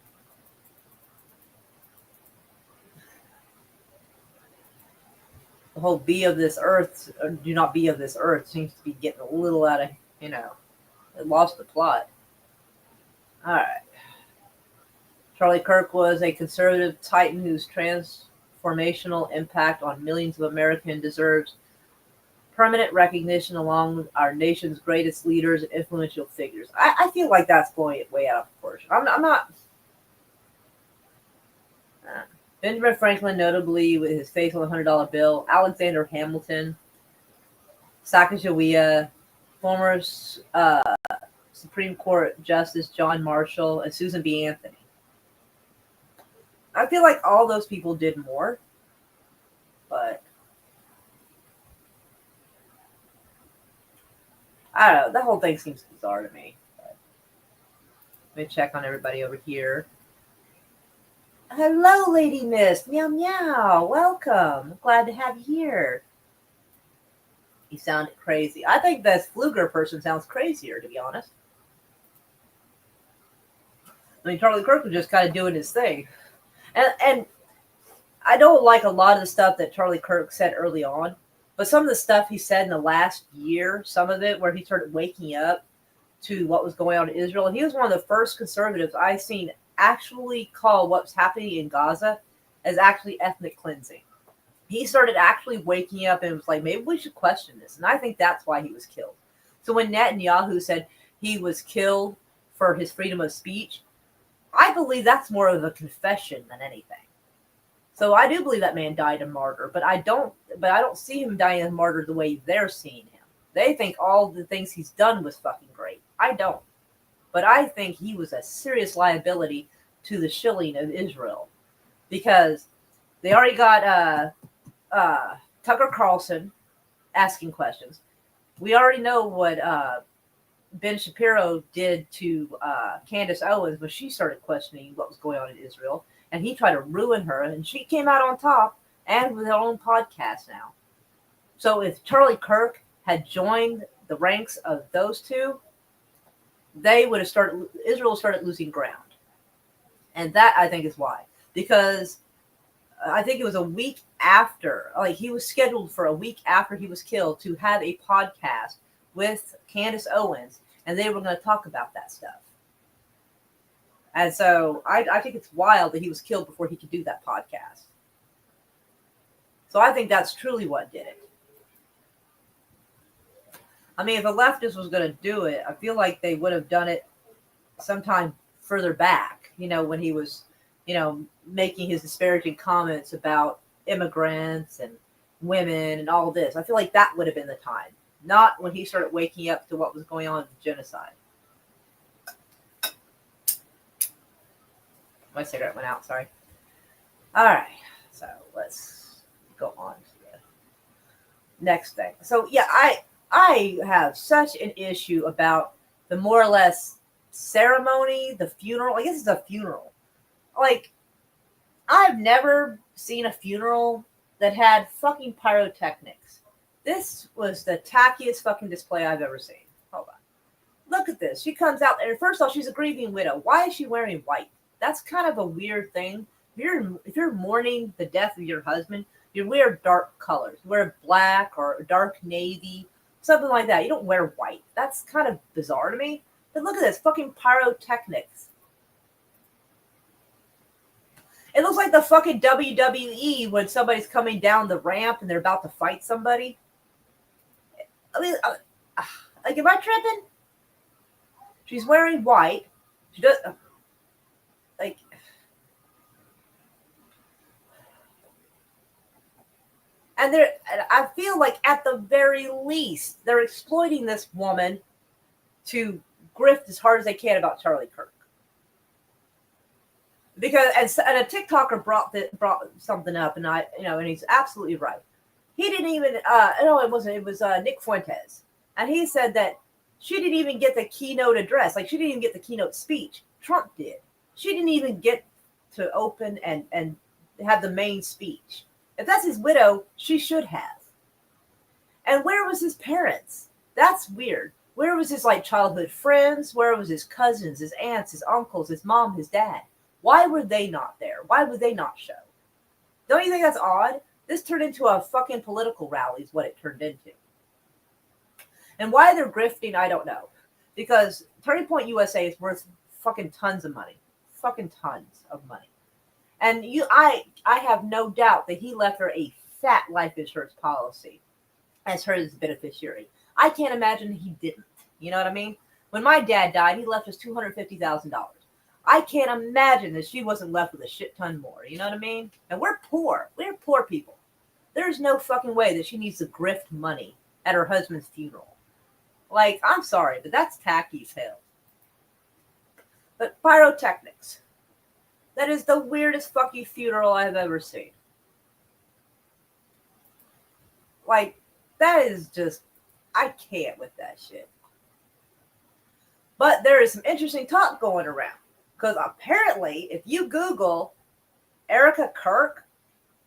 The whole be of this earth, or do not be of this earth, seems to be getting a little out of, it lost the plot. All right. Charlie Kirk was a conservative titan whose transformational impact on millions of Americans deserves permanent recognition along with our nation's greatest leaders and influential figures. I feel like that's blowing it way out of proportion. I'm not. Benjamin Franklin, notably with his faithful $100 bill, Alexander Hamilton, Sacagawea, former Supreme Court Justice John Marshall, and Susan B. Anthony. I feel like all those people did more, but I don't know. That whole thing seems bizarre to me. But let me check on everybody over here. Hello, Lady Mist. Meow meow. Welcome. Glad to have you here. You sounded crazy. I think this Fluger person sounds crazier, to be honest. I mean, Charlie Kirk was just kind of doing his thing. And I don't like a lot of the stuff that Charlie Kirk said early on, but some of the stuff he said in the last year, some of it where he started waking up to what was going on in Israel. And he was one of the first conservatives I've seen actually call what's happening in Gaza as actually ethnic cleansing. He started actually waking up and was like, maybe we should question this. And I think that's why he was killed. So when Netanyahu said he was killed for his freedom of speech, I believe that's more of a confession than anything. So I do believe that man died a martyr, but I don't see him dying a martyr the way they're seeing him. They think all the things he's done was fucking great. I don't. But I think he was a serious liability to the shilling of Israel, because they already got Tucker Carlson asking questions. We already know what Ben Shapiro did to Candace Owens when she started questioning what was going on in Israel, and he tried to ruin her, and she came out on top and with her own podcast now. So if Charlie Kirk had joined the ranks of those two, they would have Israel started losing ground. And that, I think, is why. Because I think it was a week after, like he was scheduled for a week after he was killed to have a podcast with Candace Owens, and they were going to talk about that stuff. And so I think it's wild that he was killed before he could do that podcast. So I think that's truly what did it. I mean, if a leftist was going to do it, I feel like they would have done it sometime further back, when he was, making his disparaging comments about immigrants and women and all this. I feel like that would have been the time, not when he started waking up to what was going on with the genocide. My cigarette went out, sorry. All right, so let's go on to the next thing. So, yeah, I have such an issue about the more or less ceremony, the funeral. I guess it's a funeral. Like, I've never seen a funeral that had fucking pyrotechnics. This was the tackiest fucking display I've ever seen. Hold on. Look at this. She comes out there. First of all, she's a grieving widow. Why is she wearing white? That's kind of a weird thing. If you're mourning the death of your husband, you wear dark colors. You wear black or dark navy, something like that. You don't wear white. That's kind of bizarre to me. But look at this, fucking pyrotechnics. It looks like the fucking WWE when somebody's coming down the ramp and they're about to fight somebody. I mean, like, am I tripping? She's wearing white. She does, like, and I feel like at the very least they're exploiting this woman to grift as hard as they can about Charlie Kirk. Because and a TikToker brought something up, and and he's absolutely right. He didn't even no, it wasn't. It was Nick Fuentes, and he said that she didn't even get the keynote address. Like, she didn't even get the keynote speech. Trump did. She didn't even get to open and have the main speech. If that's his widow, she should have. And where was his parents? That's weird. Where was his like childhood friends? Where was his cousins, his aunts, his uncles, his mom, his dad? Why were they not there? Why would they not show? Don't you think that's odd? This turned into a fucking political rally is what it turned into. And why they're grifting, I don't know. Because Turning Point USA is worth fucking tons of money. Fucking tons of money. And I have no doubt that he left her a fat life insurance policy as her beneficiary. I can't imagine he didn't. You know what I mean? When my dad died, he left us $250,000. I can't imagine that she wasn't left with a shit ton more. You know what I mean? And we're poor. We're poor people. There's no fucking way that she needs to grift money at her husband's funeral. Like, I'm sorry, but that's tacky as hell. But pyrotechnics. That is the weirdest fucking funeral I've ever seen. Like, that is just, I can't with that shit. But there is some interesting talk going around. Because apparently, if you Google Erica Kirk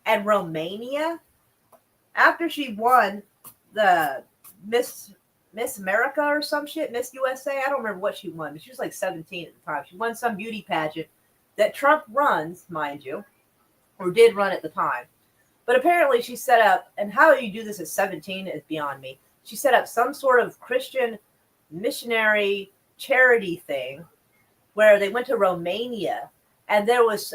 and Romania, after she won the Miss America or some shit, Miss USA, I don't remember what she won, but she was like 17 at the time. She won some beauty pageant that Trump runs, mind you, or did run at the time. But apparently she set up, and how you do this at 17 is beyond me. She set up some sort of Christian missionary charity thing where they went to Romania, and there was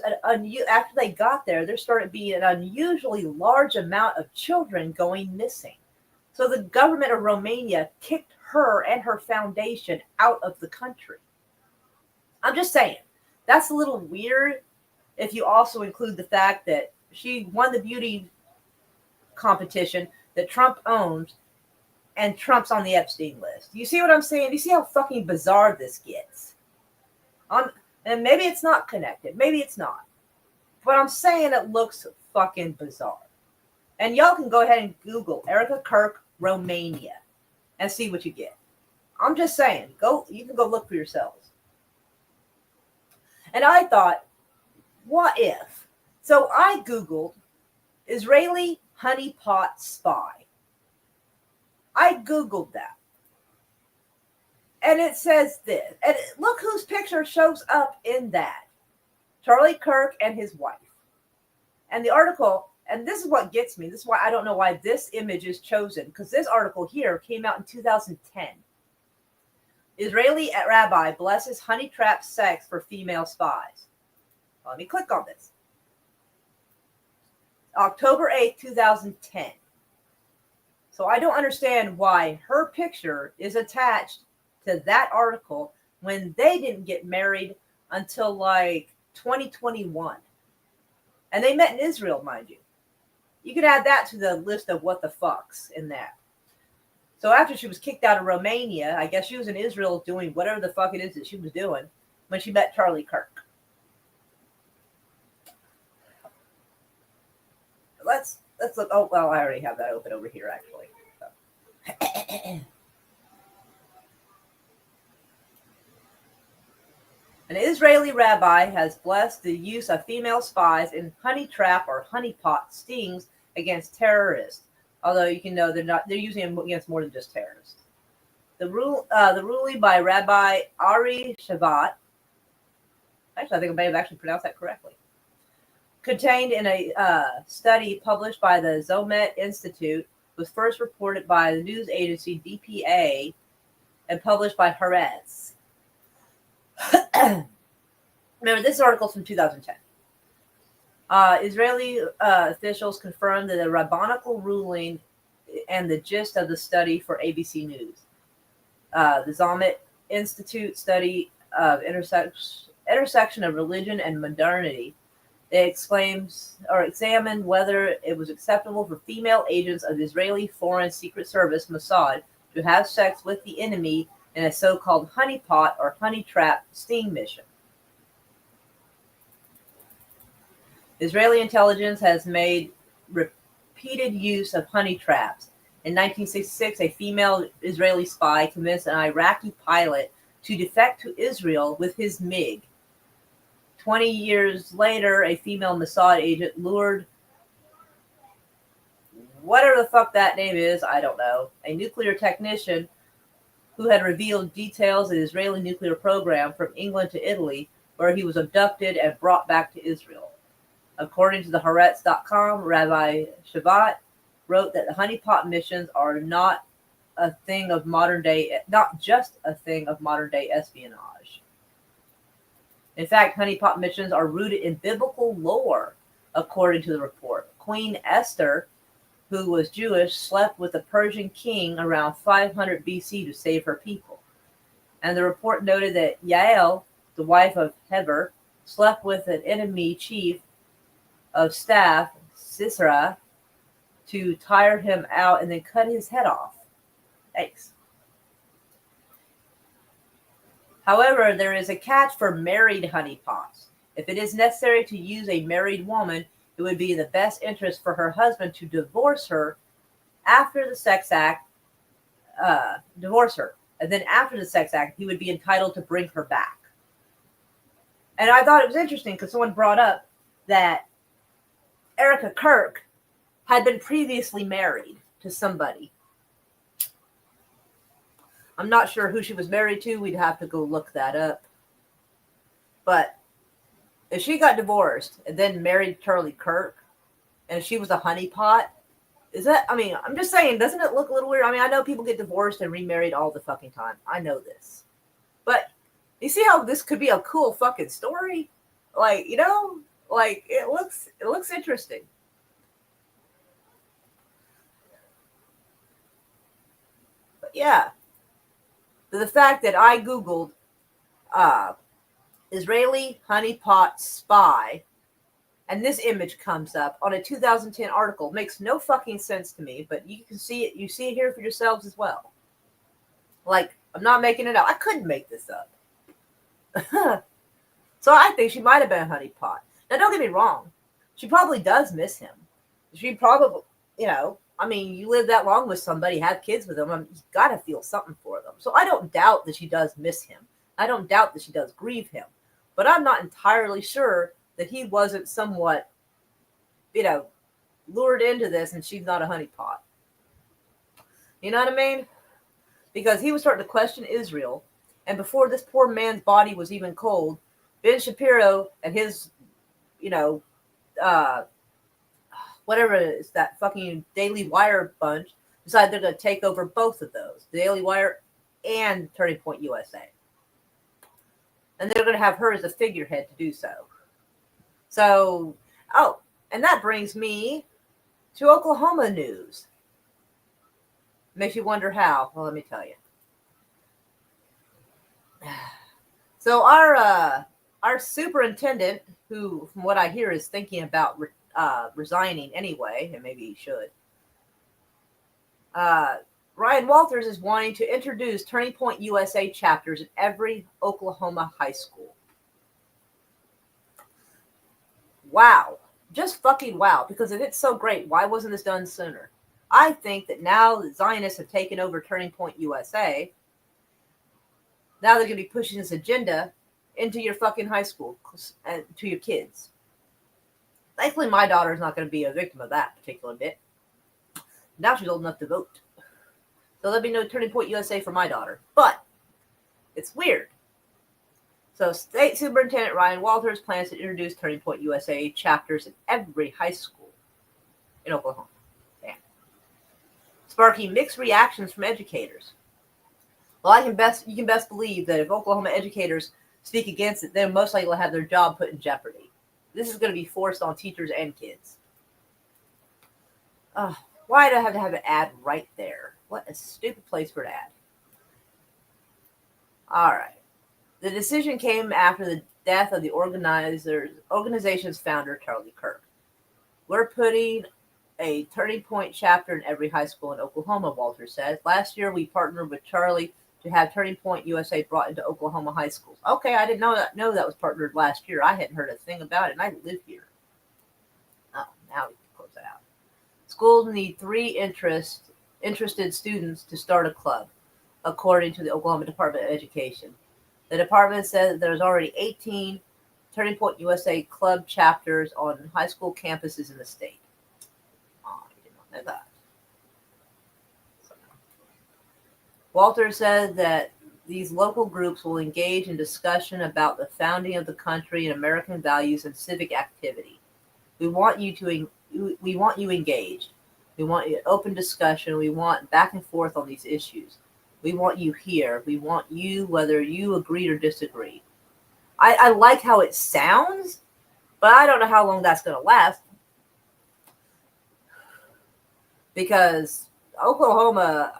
after they got there started being an unusually large amount of children going missing. So the government of Romania kicked her and her foundation out of the country. I'm just saying, that's a little weird if you also include the fact that she won the beauty competition that Trump owns, and Trump's on the Epstein list. You see what I'm saying? You see how fucking bizarre this gets? And maybe it's not connected. Maybe it's not. But I'm saying it looks fucking bizarre. And y'all can go ahead and Google Erica Kirk, Romania, and see what you get. I'm just saying, you can go look for yourselves. And I thought, what if? So I Googled Israeli honeypot spy. I Googled that. And it says this. And look whose picture shows up in that. Charlie Kirk and his wife. And the article, and this is what gets me. This is why I don't know why this image is chosen. Because this article here came out in 2010. Israeli rabbi blesses honey trap sex for female spies. Let me click on this. October 8th, 2010. So I don't understand why her picture is attached to that article when they didn't get married until like 2021. And they met in Israel, mind you. You could add that to the list of what the fucks in that. So after she was kicked out of Romania, I guess she was in Israel doing whatever the fuck it is that she was doing when she met Charlie Kirk. Let's look. Oh, well, I already have that open over here, actually. So. An Israeli rabbi has blessed the use of female spies in honey trap or honeypot stings against terrorists. Although you can know they're using them against more than just terrorists. The ruling by Rabbi Ari Shavat, actually I think I may have actually pronounced that correctly, contained in a study published by the Zomet Institute, was first reported by the news agency DPA and published by Haaretz. Remember, this article's from 2010. Israeli officials confirmed that the rabbinical ruling and the gist of the study for ABC News. The Zomet Institute study of intersection of religion and modernity. It examined whether it was acceptable for female agents of the Israeli Foreign Secret Service, Mossad, to have sex with the enemy in a so-called honeypot or honey trap sting mission. Israeli intelligence has made repeated use of honey traps. In 1966, a female Israeli spy convinced an Iraqi pilot to defect to Israel with his MiG. 20 years later, a female Mossad agent lured, whatever the fuck that name is, I don't know, a nuclear technician who had revealed details of the Israeli nuclear program from England to Italy, where he was abducted and brought back to Israel. According to the Haaretz.com, Rabbi Shavat wrote that the honeypot missions are not just a thing of modern day espionage. In fact, honeypot missions are rooted in biblical lore, according to the report. Queen Esther, who was Jewish, slept with the Persian king around 500 BC to save her people. And the report noted that Yael, the wife of Heber, slept with an enemy chief of staff, Sisera, to tire him out and then cut his head off. Thanks. However, there is a catch for married honeypots. If it is necessary to use a married woman, it would be in the best interest for her husband to divorce her after the sex act, And then after the sex act, he would be entitled to bring her back. And I thought it was interesting because someone brought up that Erica Kirk had been previously married to somebody. I'm not sure who she was married to. We'd have to go look that up. But if she got divorced and then married Charlie Kirk, and she was a honeypot, I'm just saying, doesn't it look a little weird? I mean, I know people get divorced and remarried all the fucking time. I know this. But you see how this could be a cool fucking story? It looks interesting. But yeah. The fact that I Googled Israeli honeypot spy, and this image comes up on a 2010 article, makes no fucking sense to me, but you can see it. You see it here for yourselves as well. I'm not making it up. I couldn't make this up. So I think she might have been a honeypot. Now, don't get me wrong. She probably does miss him. She probably, you live that long with somebody, have kids with them, you've got to feel something for them. So I don't doubt that she does miss him. I don't doubt that she does grieve him. But I'm not entirely sure that he wasn't somewhat, lured into this and she's not a honeypot. You know what I mean? Because he was starting to question Israel. And before this poor man's body was even cold, Ben Shapiro and his, whatever it is, that fucking Daily Wire bunch, decided they're going to take over both of those, the Daily Wire and Turning Point USA. And they're going to have her as a figurehead to do so. So, and that brings me to Oklahoma news. Makes you wonder how. Well, let me tell you. So our superintendent, who, from what I hear, is thinking about resigning anyway, and maybe he should. Ryan Walters is wanting to introduce Turning Point USA chapters in every Oklahoma high school. Wow. Just fucking wow. Because if it's so great, why wasn't this done sooner? I think that now the Zionists have taken over Turning Point USA, now they're going to be pushing this agenda into your fucking high school and to your kids. Thankfully, my daughter's not going to be a victim of that particular bit. Now she's old enough to vote. So there'll be no Turning Point USA for my daughter. But it's weird. So State Superintendent Ryan Walters plans to introduce Turning Point USA chapters in every high school in Oklahoma. Damn. Sparking mixed reactions from educators. Well, you can best believe that if Oklahoma educators speak against it, they're most likely to have their job put in jeopardy. This is going to be forced on teachers and kids. Why do I have to have an ad right there? What a stupid place for an ad. All right. The decision came after the death of the organization's founder, Charlie Kirk. We're putting a Turning Point chapter in every high school in Oklahoma, Walter said. Last year, we partnered with Charlie to have Turning Point USA brought into Oklahoma high schools. Okay, I didn't know that was partnered last year. I hadn't heard a thing about it, and I live here. Oh, now we can close that out. Schools need 3 interested students to start a club, according to the Oklahoma Department of Education. The department said that there's already 18 Turning Point USA club chapters on high school campuses in the state. Oh, I did not know that. Walter said that these local groups will engage in discussion about the founding of the country and American values and civic activity. We want you engaged. We want you open discussion. We want back and forth on these issues. We want you here. We want you whether you agree or disagree. I like how it sounds, but I don't know how long that's going to last. Because Oklahoma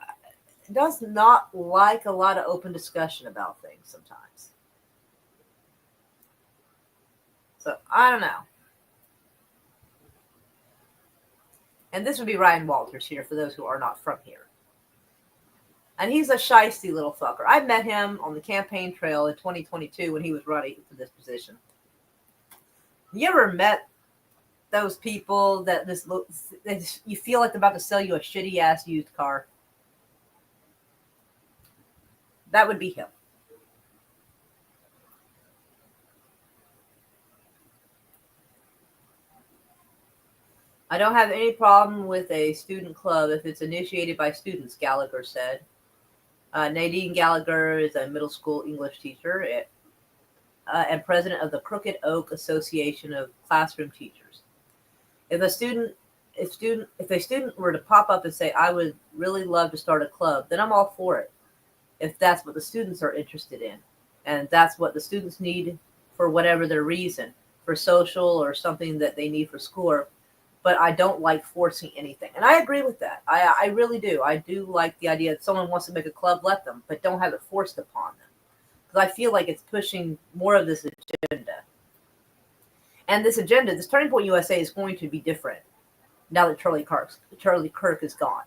does not like a lot of open discussion about things sometimes. So, I don't know. And this would be Ryan Walters here for those who are not from here. And he's a shisty little fucker. I met him on the campaign trail in 2022 when he was running for this position. You ever met those people that you feel like they're about to sell you a shitty ass used car? That would be him. I don't have any problem with a student club if it's initiated by students, Gallagher said. Nadine Gallagher is a middle school English teacher and president of the Crooked Oak Association of Classroom Teachers. If a student were to pop up and say, I would really love to start a club, then I'm all for it. If that's what the students are interested in. And that's what the students need for whatever their reason, for social or something that they need for school. But I don't like forcing anything. And I agree with that. I really do. I do like the idea that someone wants to make a club, let them, but don't have it forced upon them. Because I feel like it's pushing more of this agenda. And this agenda, this Turning Point USA is going to be different now that Charlie Kirk is gone.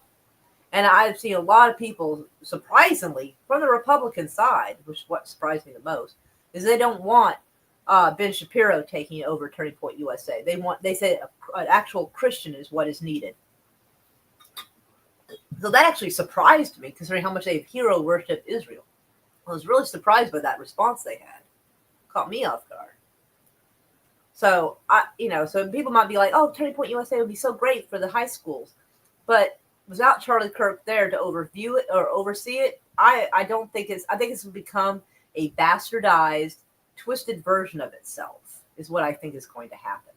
And I've seen a lot of people, surprisingly, from the Republican side, which is what surprised me the most, is they don't want Ben Shapiro taking over Turning Point USA. They say an actual Christian is what is needed. So that actually surprised me, considering how much they've hero worshipped Israel. I was really surprised by that response they had. Caught me off guard. So so people might be like, "Oh, Turning Point USA would be so great for the high schools," but without Charlie Kirk there to overview it or oversee it, I think it's become a bastardized, twisted version of itself is what I think is going to happen.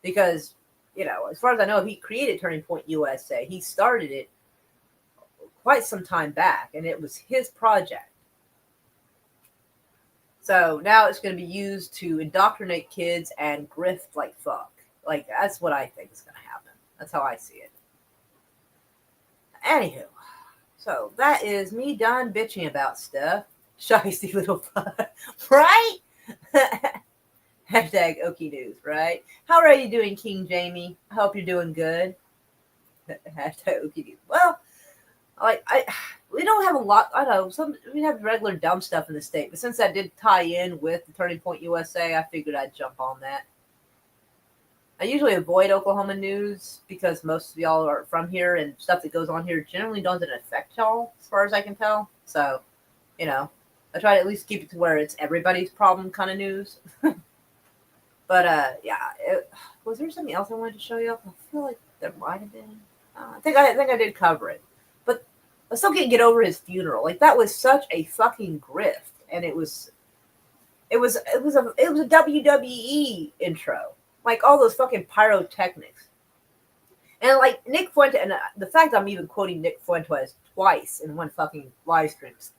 Because, as far as I know, he created Turning Point USA. He started it quite some time back, and it was his project. So now it's going to be used to indoctrinate kids and grift like fuck. Like, that's what I think is going to happen. That's how I see it. Anywho, so that is me done bitching about stuff. Shiesty little fuck. Right? Hashtag Okie News, right? How are you doing, King Jamie? I hope you're doing good. Hashtag Okie News. Well, we don't have a lot. I know we have regular dumb stuff in the state, but since that did tie in with the Turning Point USA, I figured I'd jump on that. I usually avoid Oklahoma news because most of y'all are from here, and stuff that goes on here generally doesn't affect y'all, as far as I can tell. So, I try to at least keep it to where it's everybody's problem kind of news. But was there something else I wanted to show you? I feel like there might have been. I think I did cover it, but I still can't get over his funeral. Like, that was such a fucking grift, and it was a WWE intro. Like, all those fucking pyrotechnics. And, like, Nick Fuentes, and the fact I'm even quoting Nick Fuentes twice in one fucking live stream is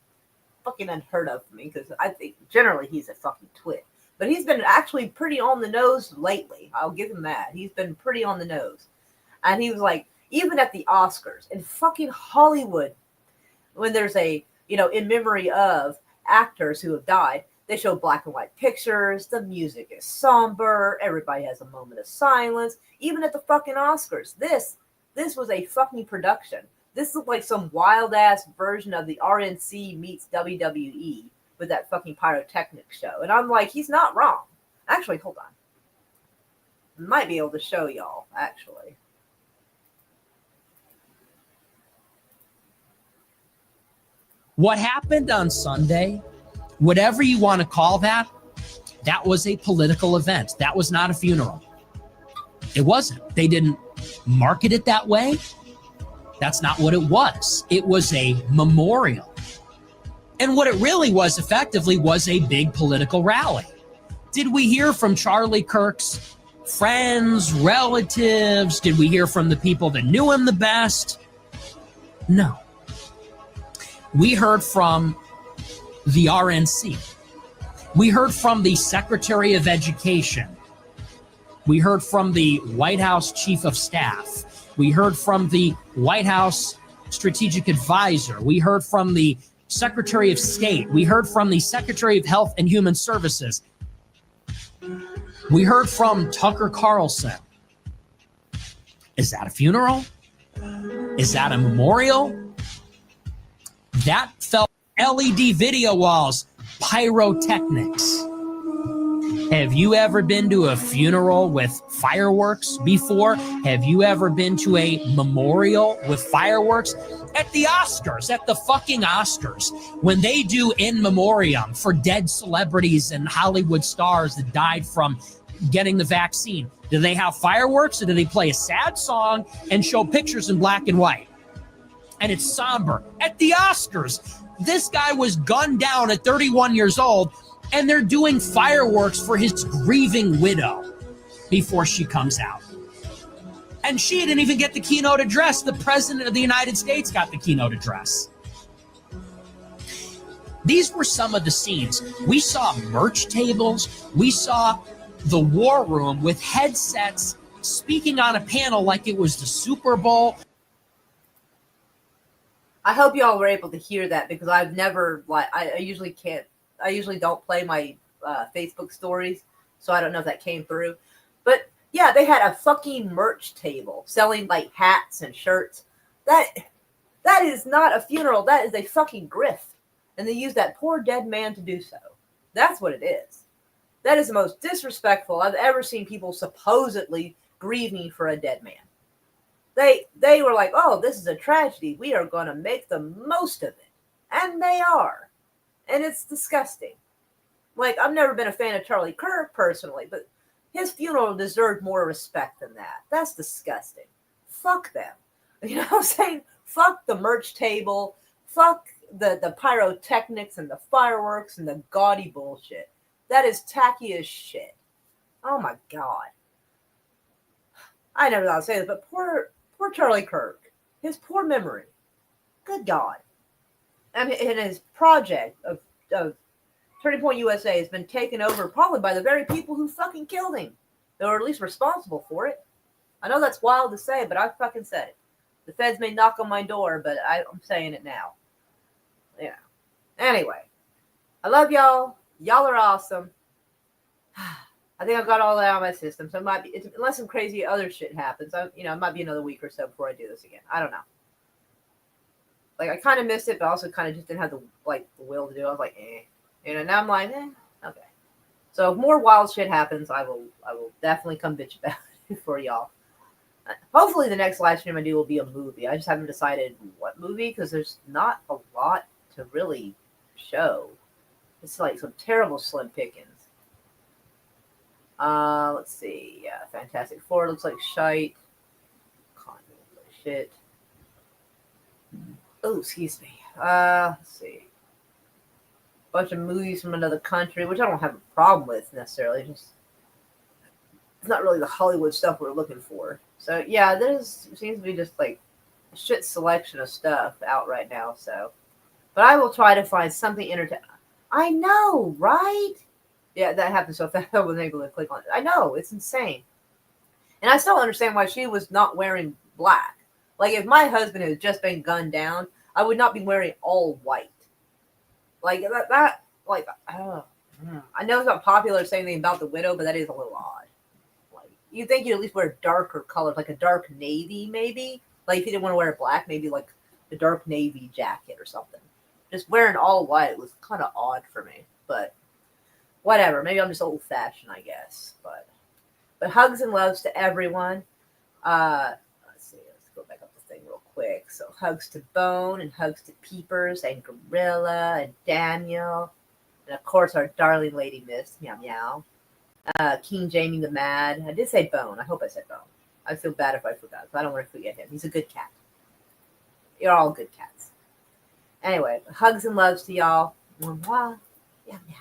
fucking unheard of for me, because I think generally he's a fucking twit. But he's been actually pretty on the nose lately. I'll give him that. He's been pretty on the nose. And he was like, even at the Oscars, in fucking Hollywood, when there's in memory of actors who have died, they show black and white pictures. The music is somber. Everybody has a moment of silence. Even at the fucking Oscars. This was a fucking production. This looked like some wild ass version of the RNC meets WWE with that fucking pyrotechnic show. And I'm like, he's not wrong. Actually, hold on. I might be able to show y'all, actually. What happened on Sunday, whatever you want to call that, that was a political event. That was not a funeral. It wasn't. They didn't market it that way. That's not what it was. It was a memorial. And what it really was effectively was a big political rally. Did we hear from Charlie Kirk's friends, relatives? Did we hear from the people that knew him the best? No. We heard from the RNC. We heard from the Secretary of Education. We heard from the White House Chief of Staff. We heard from the White House Strategic Advisor. We heard from the Secretary of State. We heard from the Secretary of Health and Human Services. We heard from Tucker Carlson. Is that a funeral? Is that a memorial? That felt LED video walls, pyrotechnics. Have you ever been to a funeral with fireworks before? Have you ever been to a memorial with fireworks? At the Oscars, at the fucking Oscars, when they do in memoriam for dead celebrities and Hollywood stars that died from getting the vaccine, do they have fireworks or do they play a sad song and show pictures in black and white? And it's somber. At the Oscars, this guy was gunned down at 31 years old, and they're doing fireworks for his grieving widow before she comes out. And she didn't even get the keynote address. The President of the United States got the keynote address. These were some of the scenes. We saw merch tables. We saw the war room with headsets speaking on a panel like it was the Super Bowl. I hope y'all were able to hear that, because I've never, I usually can't. I usually don't play my Facebook stories, so I don't know if that came through. But yeah, they had a fucking merch table selling like hats and shirts. That is not a funeral. That is a fucking grift. And they used that poor dead man to do so. That's what it is. That is the most disrespectful I've ever seen people supposedly grieving for a dead man. They were like, oh, this is a tragedy. We are going to make the most of it. And they are. And it's disgusting. Like, I've never been a fan of Charlie Kirk personally, but his funeral deserved more respect than that. That's disgusting. Fuck them. You know what I'm saying? Fuck the merch table. Fuck the pyrotechnics and the fireworks and the gaudy bullshit. That is tacky as shit. Oh my God. I never thought I'd say this, but poor Charlie Kirk. His poor memory. Good God. And his project of Turning Point USA has been taken over probably by the very people who fucking killed him. They were at least responsible for it. I know that's wild to say, but I fucking said it. The feds may knock on my door, but I'm saying it now. Yeah. Anyway, I love y'all. Y'all are awesome. I think I've got all that out of my system. So it might be, unless some crazy other shit happens, it might be another week or so before I do this again. I don't know. Like, I kind of missed it, but also kind of just didn't have the will to do it. I was like, now I'm like, okay. So if more wild shit happens, I will definitely come bitch about it for y'all. Hopefully the next live stream I do will be a movie. I just haven't decided what movie, because there's not a lot to really show. It's like some terrible slim pickings. Let's see. Yeah, Fantastic Four looks like shite. Con looks like shit. Oh, excuse me. Let's see. Bunch of movies from another country, which I don't have a problem with necessarily. Just it's not really the Hollywood stuff we're looking for. So yeah, seems to be just like a shit selection of stuff out right now. So, but I will try to find something entertaining. I know, right? Yeah, that happened so fast I wasn't able to click on it. I know, it's insane. And I still understand why she was not wearing black. Like, if my husband had just been gunned down, I would not be wearing all white. Like, I know it's not popular saying anything about the widow, but that is a little odd. Like, you'd think you'd at least wear darker colors, like a dark navy, maybe. Like, if you didn't want to wear black, maybe like a dark navy jacket or something. Just wearing all white was kind of odd for me, but whatever. Maybe I'm just old-fashioned, I guess. But hugs and loves to everyone. Let's see. Let's go back up the thing real quick. So hugs to Bone, and hugs to Peepers, and Gorilla, and Daniel. And, of course, our darling Lady Mist. Meow, meow. King Jamie the Mad. I did say Bone. I hope I said Bone. I feel bad if I forgot, because I don't want to forget him. He's a good cat. You're all good cats. Anyway, hugs and loves to y'all. Mwah. Yeah, yeah.